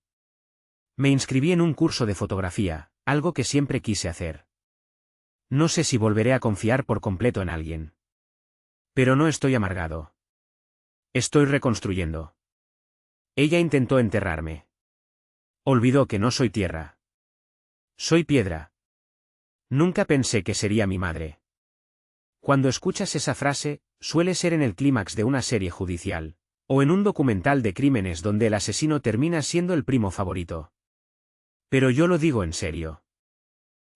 Me inscribí en un curso de fotografía, algo que siempre quise hacer. No sé si volveré a confiar por completo en alguien. Pero no estoy amargado. Estoy reconstruyendo. Ella intentó enterrarme. Olvidó que no soy tierra. Soy piedra. Nunca pensé que sería mi madre. Cuando escuchas esa frase, suele ser en el clímax de una serie judicial, o en un documental de crímenes donde el asesino termina siendo el primo favorito. Pero yo lo digo en serio.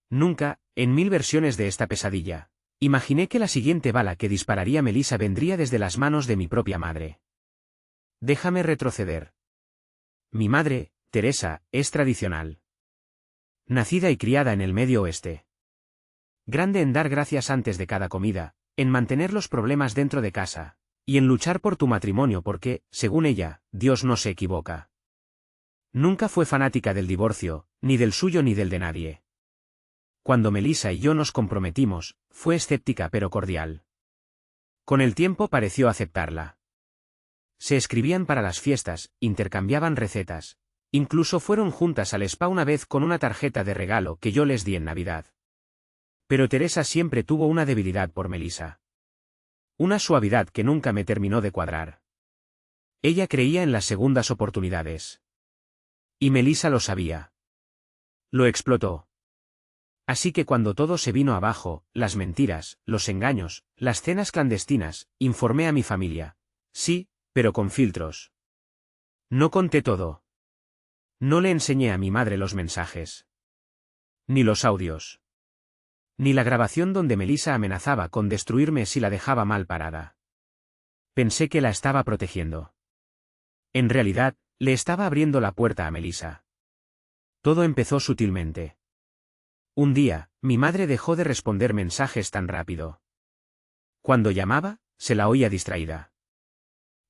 Nunca, en 1000 versiones de esta pesadilla, imaginé que la siguiente bala que dispararía Melissa vendría desde las manos de mi propia madre. Déjame retroceder. Mi madre, Teresa, es tradicional. Nacida y criada en el Medio Oeste. Grande en dar gracias antes de cada comida, en mantener los problemas dentro de casa, y en luchar por tu matrimonio porque, según ella, Dios no se equivoca. Nunca fue fanática del divorcio, ni del suyo ni del de nadie. Cuando Melissa y yo nos comprometimos, fue escéptica pero cordial. Con el tiempo pareció aceptarla. Se escribían para las fiestas, intercambiaban recetas, incluso fueron juntas al spa una vez con una tarjeta de regalo que yo les di en Navidad. Pero Teresa siempre tuvo una debilidad por Melissa. Una suavidad que nunca me terminó de cuadrar. Ella creía en las segundas oportunidades. Y Melissa lo sabía. Lo explotó. Así que cuando todo se vino abajo, las mentiras, los engaños, las cenas clandestinas, informé a mi familia. Sí, pero con filtros. No conté todo. No le enseñé a mi madre los mensajes. Ni los audios. Ni la grabación donde Melissa amenazaba con destruirme si la dejaba mal parada. Pensé que la estaba protegiendo. En realidad, le estaba abriendo la puerta a Melissa. Todo empezó sutilmente. Un día, mi madre dejó de responder mensajes tan rápido. Cuando llamaba, se la oía distraída.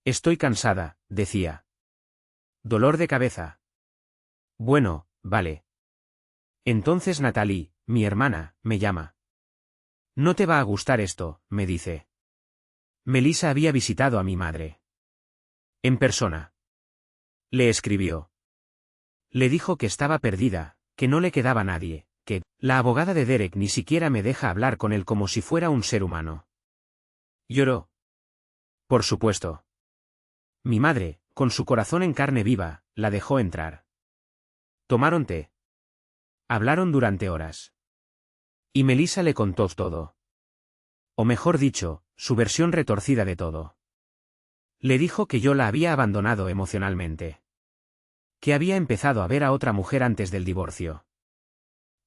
Estoy cansada, decía. Dolor de cabeza. Bueno, vale. Entonces Natalie, mi hermana, me llama. No te va a gustar esto, me dice. Melissa había visitado a mi madre. En persona. Le escribió. Le dijo que estaba perdida, que no le quedaba nadie, que la abogada de Derek ni siquiera me deja hablar con él como si fuera un ser humano. Lloró. Por supuesto. Mi madre, con su corazón en carne viva, la dejó entrar. Tomaron té. Hablaron durante horas. Y Melissa le contó todo. O mejor dicho, su versión retorcida de todo. Le dijo que yo la había abandonado emocionalmente. Que había empezado a ver a otra mujer antes del divorcio.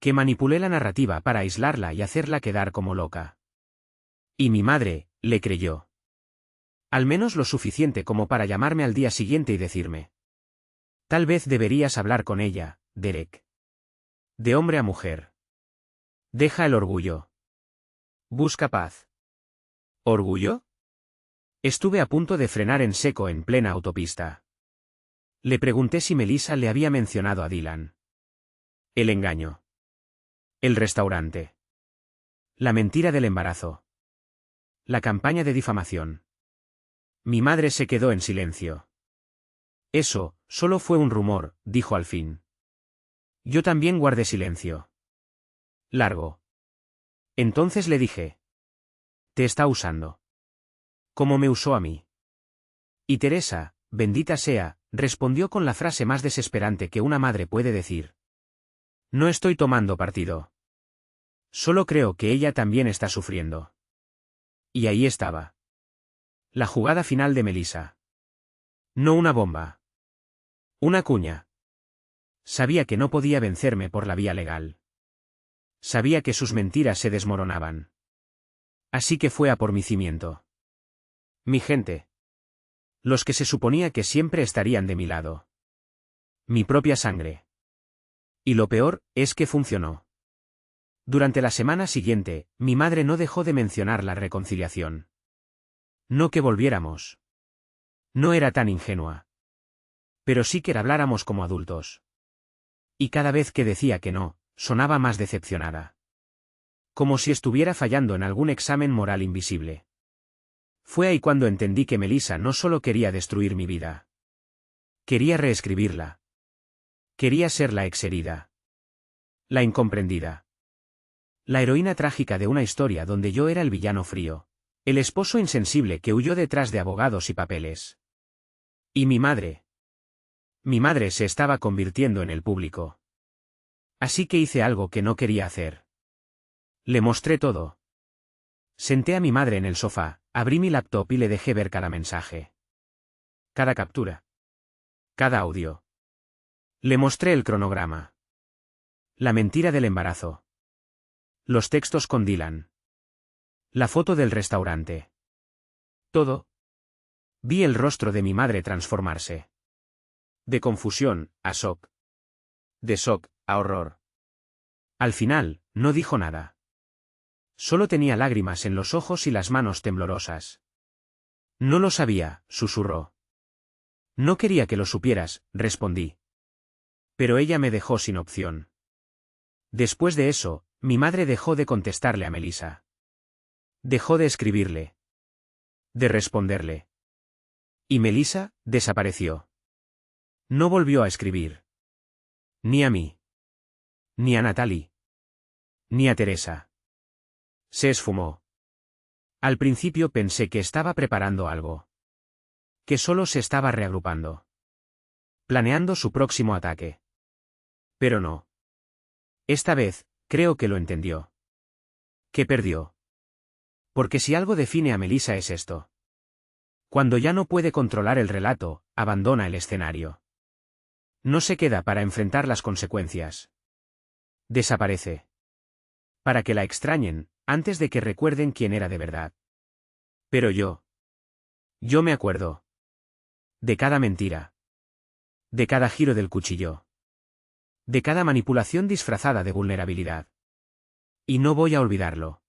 Que manipulé la narrativa para aislarla y hacerla quedar como loca. Y mi madre, le creyó. Al menos lo suficiente como para llamarme al día siguiente y decirme. Tal vez deberías hablar con ella, Derek. De hombre a mujer. Deja el orgullo. Busca paz. ¿Orgullo? Estuve a punto de frenar en seco en plena autopista. Le pregunté si Melissa le había mencionado a Dylan. El engaño. El restaurante. La mentira del embarazo. La campaña de difamación. Mi madre se quedó en silencio. Eso, solo fue un rumor, dijo al fin. Yo también guardé silencio. Largo. Entonces le dije. Te está usando. Como me usó a mí. Y Teresa, bendita sea, respondió con la frase más desesperante que una madre puede decir. No estoy tomando partido. Solo creo que ella también está sufriendo. Y ahí estaba. La jugada final de Melissa. No una bomba. Una cuña. Sabía que no podía vencerme por la vía legal. Sabía que sus mentiras se desmoronaban. Así que fue a por mi cimiento. Mi gente. Los que se suponía que siempre estarían de mi lado. Mi propia sangre. Y lo peor, es que funcionó. Durante la semana siguiente, mi madre no dejó de mencionar la reconciliación. No que volviéramos. No era tan ingenua. Pero sí que habláramos como adultos. Y cada vez que decía que no, sonaba más decepcionada. Como si estuviera fallando en algún examen moral invisible. Fue ahí cuando entendí que Melissa no solo quería destruir mi vida. Quería reescribirla. Quería ser la exherida. La incomprendida. La heroína trágica de una historia donde yo era el villano frío. El esposo insensible que huyó detrás de abogados y papeles. Y mi madre. Mi madre se estaba convirtiendo en el público. Así que hice algo que no quería hacer. Le mostré todo. Senté a mi madre en el sofá, abrí mi laptop y le dejé ver cada mensaje. Cada captura. Cada audio. Le mostré el cronograma. La mentira del embarazo. Los textos con Dylan. La foto del restaurante. Todo. Vi el rostro de mi madre transformarse. De confusión, a shock. De shock, a horror. Al final, no dijo nada. Solo tenía lágrimas en los ojos y las manos temblorosas. No lo sabía, susurró. No quería que lo supieras, respondí. Pero ella me dejó sin opción. Después de eso, mi madre dejó de contestarle a Melissa. Dejó de escribirle. De responderle. Y Melissa, desapareció. No volvió a escribir. Ni a mí. Ni a Natalie. Ni a Teresa. Se esfumó. Al principio pensé que estaba preparando algo. Que solo se estaba reagrupando. Planeando su próximo ataque. Pero no. Esta vez, creo que lo entendió. Que perdió. Porque si algo define a Melissa es esto. Cuando ya no puede controlar el relato, abandona el escenario. No se queda para enfrentar las consecuencias. Desaparece. Para que la extrañen, antes de que recuerden quién era de verdad. Pero yo. Yo me acuerdo. De cada mentira. De cada giro del cuchillo. De cada manipulación disfrazada de vulnerabilidad. Y no voy a olvidarlo.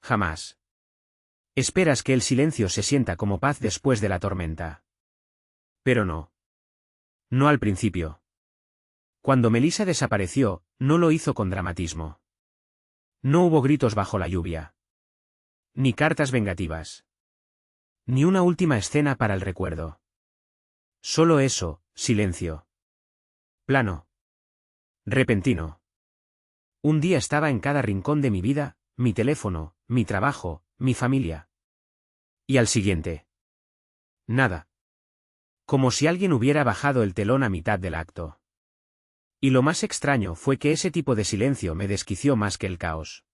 Jamás. Esperas que el silencio se sienta como paz después de la tormenta. Pero no. No al principio. Cuando Melissa desapareció, no lo hizo con dramatismo. No hubo gritos bajo la lluvia. Ni cartas vengativas. Ni una última escena para el recuerdo. Solo eso, silencio. Plano. Repentino. Un día estaba en cada rincón de mi vida, mi teléfono, mi trabajo, mi familia. Y al siguiente. Nada. Como si alguien hubiera bajado el telón a mitad del acto. Y lo más extraño fue que ese tipo de silencio me desquició más que el caos.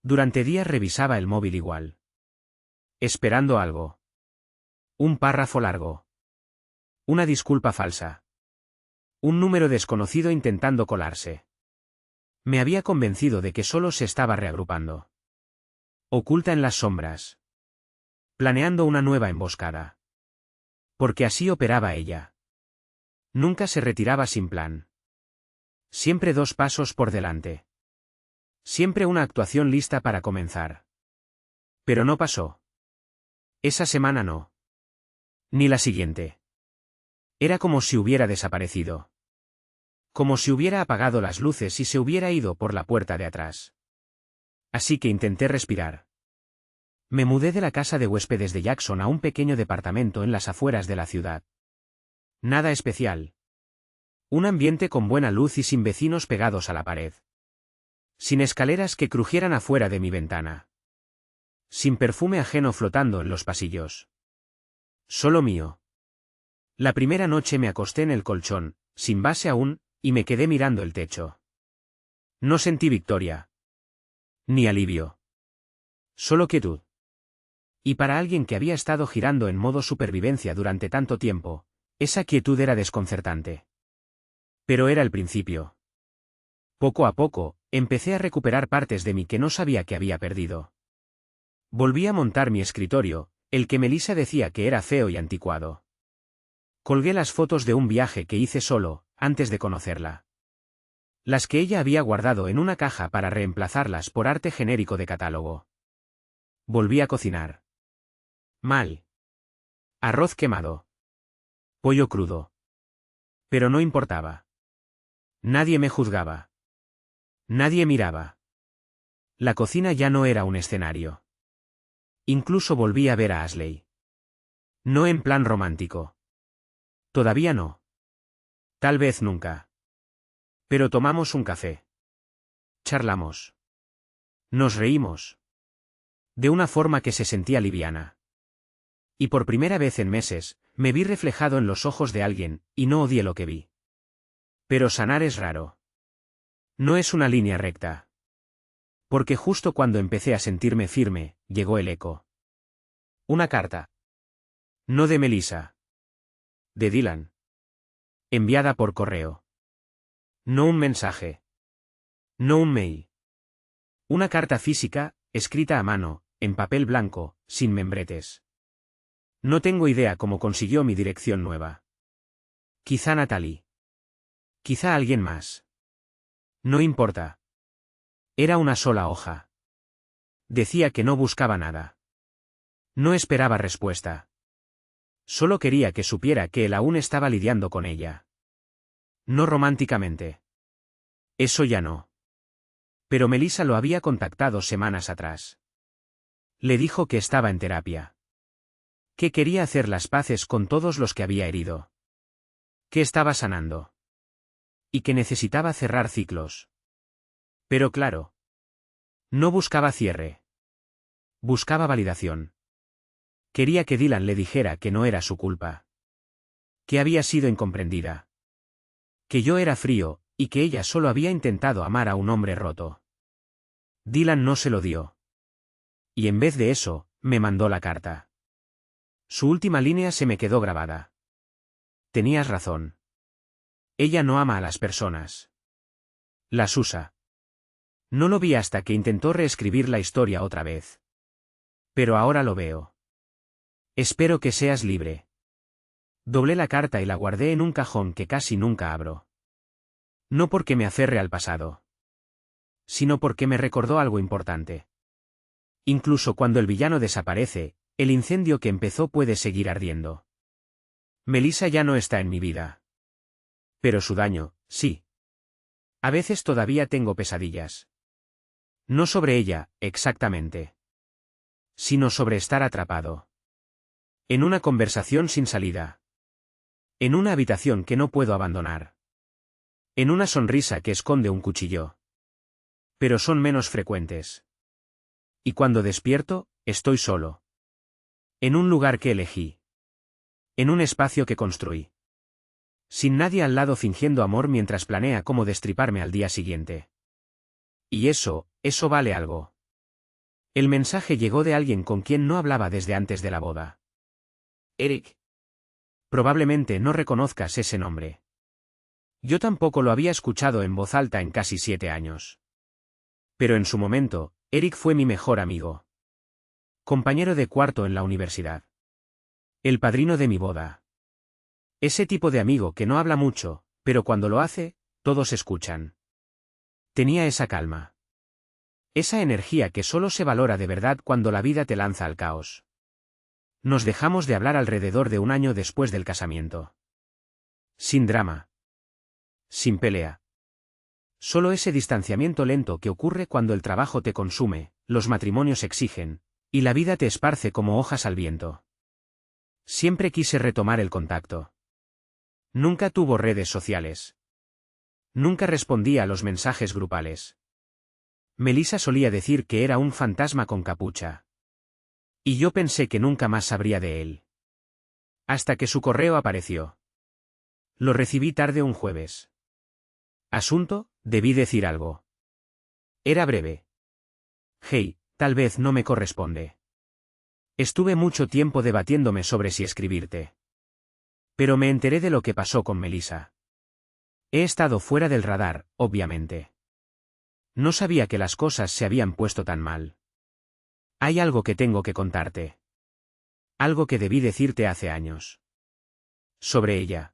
Durante días revisaba el móvil igual. Esperando algo. Un párrafo largo. Una disculpa falsa. Un número desconocido intentando colarse. Me había convencido de que solo se estaba reagrupando. Oculta en las sombras. Planeando una nueva emboscada. Porque así operaba ella. Nunca se retiraba sin plan. Siempre 2 pasos por delante. Siempre una actuación lista para comenzar. Pero no pasó. Esa semana no. Ni la siguiente. Era como si hubiera desaparecido. Como si hubiera apagado las luces y se hubiera ido por la puerta de atrás. Así que intenté respirar. Me mudé de la casa de huéspedes de Jackson a un pequeño departamento en las afueras de la ciudad. Nada especial. Un ambiente con buena luz y sin vecinos pegados a la pared. Sin escaleras que crujieran afuera de mi ventana. Sin perfume ajeno flotando en los pasillos. Solo mío. La primera noche me acosté en el colchón, sin base aún, y me quedé mirando el techo. No sentí victoria. Ni alivio. Solo quietud. Y para alguien que había estado girando en modo supervivencia durante tanto tiempo, esa quietud era desconcertante. Pero era el principio. Poco a poco, empecé a recuperar partes de mí que no sabía que había perdido. Volví a montar mi escritorio, el que Melissa decía que era feo y anticuado. Colgué las fotos de un viaje que hice solo, antes de conocerla. Las que ella había guardado en una caja para reemplazarlas por arte genérico de catálogo. Volví a cocinar. Mal. Arroz quemado. Pollo crudo. Pero no importaba. Nadie me juzgaba. Nadie miraba. La cocina ya no era un escenario. Incluso volví a ver a Ashley. No en plan romántico. Todavía no. Tal vez nunca. Pero tomamos un café. Charlamos. Nos reímos. De una forma que se sentía liviana. Y por primera vez en meses, me vi reflejado en los ojos de alguien, y no odié lo que vi. Pero sanar es raro. No es una línea recta. Porque justo cuando empecé a sentirme firme, llegó el eco. Una carta. No de Melissa. De Dylan. Enviada por correo. No un mensaje. No un mail. Una carta física, escrita a mano, en papel blanco, sin membretes. No tengo idea cómo consiguió mi dirección nueva. Quizá Natalie. Quizá alguien más. No importa. Era una sola hoja. Decía que no buscaba nada. No esperaba respuesta. Solo quería que supiera que él aún estaba lidiando con ella. No románticamente. Eso ya no. Pero Melissa lo había contactado semanas atrás. Le dijo que estaba en terapia. Que quería hacer las paces con todos los que había herido. Que estaba sanando. Y que necesitaba cerrar ciclos. Pero claro. No buscaba cierre. Buscaba validación. Quería que Dylan le dijera que no era su culpa. Que había sido incomprendida. Que yo era frío, y que ella solo había intentado amar a un hombre roto. Dylan no se lo dio. Y en vez de eso, me mandó la carta. Su última línea se me quedó grabada. Tenías razón. Ella no ama a las personas. Las usa. No lo vi hasta que intentó reescribir la historia otra vez. Pero ahora lo veo. Espero que seas libre. Doblé la carta y la guardé en un cajón que casi nunca abro. No porque me aferre al pasado. Sino porque me recordó algo importante. Incluso cuando el villano desaparece, el incendio que empezó puede seguir ardiendo. Melissa ya no está en mi vida. Pero su daño, sí. A veces todavía tengo pesadillas. No sobre ella, exactamente. Sino sobre estar atrapado. En una conversación sin salida. En una habitación que no puedo abandonar. En una sonrisa que esconde un cuchillo. Pero son menos frecuentes. Y cuando despierto, estoy solo. En un lugar que elegí. En un espacio que construí. Sin nadie al lado fingiendo amor mientras planea cómo destriparme al día siguiente. Y eso vale algo. El mensaje llegó de alguien con quien no hablaba desde antes de la boda. Eric. Probablemente no reconozcas ese nombre. Yo tampoco lo había escuchado en voz alta en casi 7 años. Pero en su momento, Eric fue mi mejor amigo. Compañero de cuarto en la universidad. El padrino de mi boda. Ese tipo de amigo que no habla mucho, pero cuando lo hace, todos escuchan. Tenía esa calma. Esa energía que solo se valora de verdad cuando la vida te lanza al caos. Nos dejamos de hablar alrededor de un año después del casamiento. Sin drama. Sin pelea. Solo ese distanciamiento lento que ocurre cuando el trabajo te consume, los matrimonios exigen, y la vida te esparce como hojas al viento. Siempre quise retomar el contacto. Nunca tuvo redes sociales. Nunca respondía a los mensajes grupales. Melissa solía decir que era un fantasma con capucha. Y yo pensé que nunca más sabría de él. Hasta que su correo apareció. Lo recibí tarde un jueves. Asunto, debí decir algo. Era breve. Hey, tal vez no me corresponde. Estuve mucho tiempo debatiéndome sobre si escribirte. Pero me enteré de lo que pasó con Melissa. He estado fuera del radar, obviamente. No sabía que las cosas se habían puesto tan mal. Hay algo que tengo que contarte. Algo que debí decirte hace años. Sobre ella.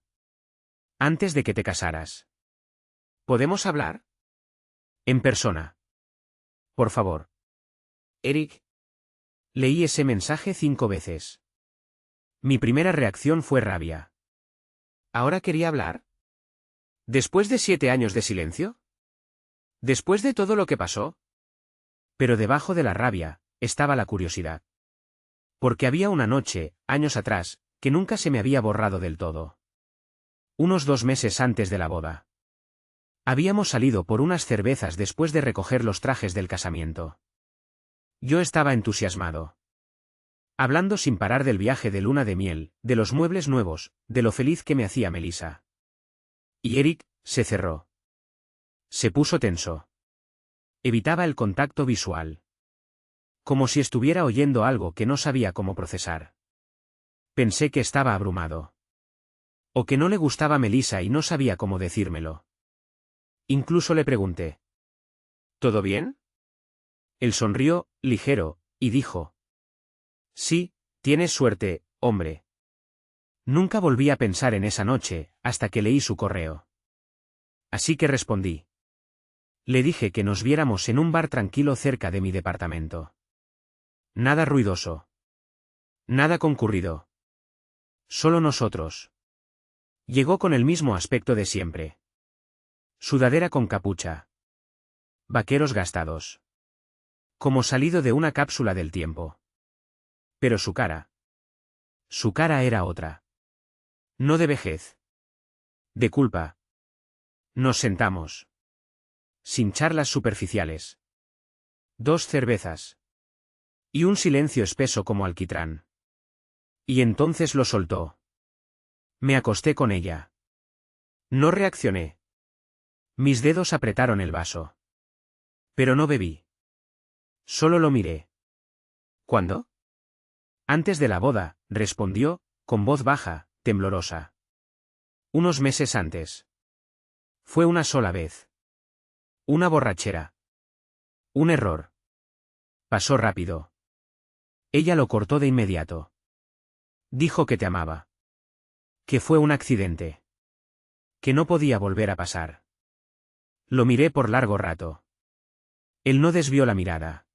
Antes de que te casaras. ¿Podemos hablar? En persona. Por favor. Eric. Leí ese mensaje 5 veces. Mi primera reacción fue rabia. ¿Ahora quería hablar? ¿Después de 7 años de silencio? ¿Después de todo lo que pasó? Pero debajo de la rabia, estaba la curiosidad. Porque había una noche, años atrás, que nunca se me había borrado del todo. Unos 2 meses antes de la boda. Habíamos salido por unas cervezas después de recoger los trajes del casamiento. Yo estaba entusiasmado. hablando sin parar del viaje de luna de miel, de los muebles nuevos, de lo feliz que me hacía Melissa. Y Eric se cerró. Se puso tenso. Evitaba el contacto visual. Como si estuviera oyendo algo que no sabía cómo procesar. Pensé que estaba abrumado. O que no le gustaba Melissa y no sabía cómo decírmelo. Incluso le pregunté. ¿Todo bien? Él sonrió, ligero, y dijo. Sí, tienes suerte, hombre. Nunca volví a pensar en esa noche, hasta que leí su correo. Así que respondí. Le dije que nos viéramos en un bar tranquilo cerca de mi departamento. Nada ruidoso. Nada concurrido. Solo nosotros. Llegó con el mismo aspecto de siempre. Sudadera con capucha. Vaqueros gastados. Como salido de una cápsula del tiempo. Pero su cara. Su cara era otra. No de vejez. De culpa. Nos sentamos. Sin charlas superficiales. 2 cervezas. Y un silencio espeso como alquitrán. Y entonces lo soltó. Me acosté con ella. No reaccioné. Mis dedos apretaron el vaso. Pero no bebí. Solo lo miré. ¿Cuándo? Antes de la boda, respondió, con voz baja, temblorosa. Unos meses antes. Fue una sola vez. Una borrachera. Un error. Pasó rápido. Ella lo cortó de inmediato. Dijo que te amaba. Que fue un accidente. Que no podía volver a pasar. Lo miré por largo rato. Él no desvió la mirada.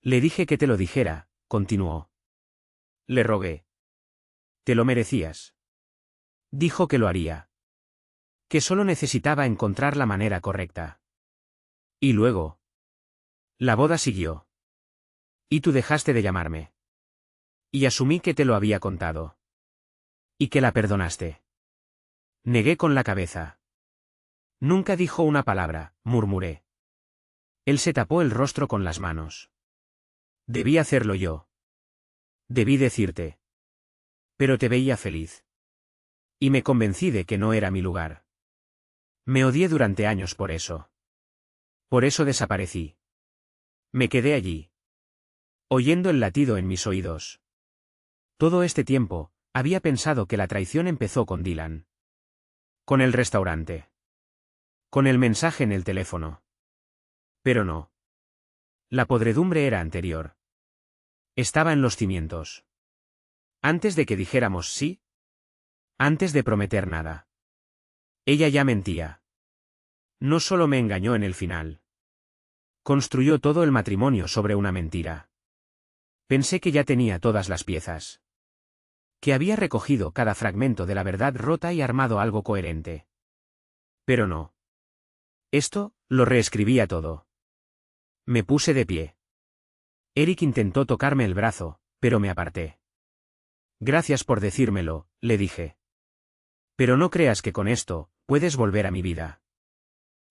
Le dije que te lo dijera, continuó. Le rogué. Te lo merecías. Dijo que lo haría. Que solo necesitaba encontrar la manera correcta. Y luego. La boda siguió. Y tú dejaste de llamarme. Y asumí que te lo había contado. Y que la perdonaste. Negué con la cabeza. Nunca dijo una palabra, murmuré. Él se tapó el rostro con las manos. Debí hacerlo yo. Debí decirte. Pero te veía feliz. Y me convencí de que no era mi lugar. Me odié durante años por eso. Por eso desaparecí. Me quedé allí. Oyendo el latido en mis oídos. Todo este tiempo, había pensado que la traición empezó con Dylan. Con el restaurante. Con el mensaje en el teléfono. Pero no. La podredumbre era anterior. Estaba en los cimientos. Antes de que dijéramos sí. Antes de prometer nada. Ella ya mentía. No solo me engañó en el final. Construyó todo el matrimonio sobre una mentira. Pensé que ya tenía todas las piezas. Que había recogido cada fragmento de la verdad rota y armado algo coherente. Pero no. Esto, lo reescribía todo. Me puse de pie. Eric intentó tocarme el brazo, pero me aparté. Gracias por decírmelo, le dije. Pero no creas que con esto, puedes volver a mi vida.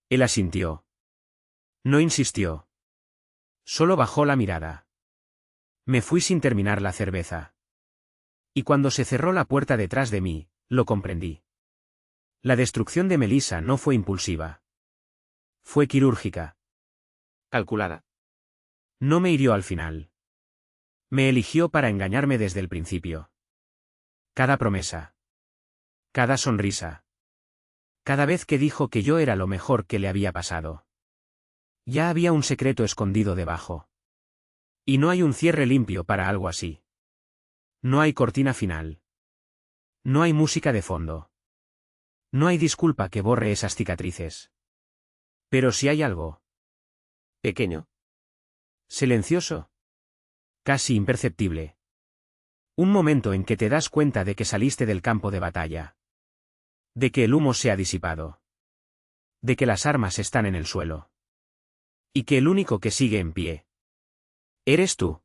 Él asintió. No insistió. Solo bajó la mirada. Me fui sin terminar la cerveza. Y cuando se cerró la puerta detrás de mí, lo comprendí. La destrucción de Melissa no fue impulsiva. Fue quirúrgica. Calculada. No me hirió al final. Me eligió para engañarme desde el principio. Cada promesa. Cada sonrisa. Cada vez que dijo que yo era lo mejor que le había pasado. Ya había un secreto escondido debajo. Y no hay un cierre limpio para algo así. No hay cortina final. No hay música de fondo. No hay disculpa que borre esas cicatrices. Pero si hay algo. Pequeño. Silencioso. Casi imperceptible. Un momento en que te das cuenta de que saliste del campo de batalla. De que el humo se ha disipado. De que las armas están en el suelo. Y que el único que sigue en pie. Eres tú.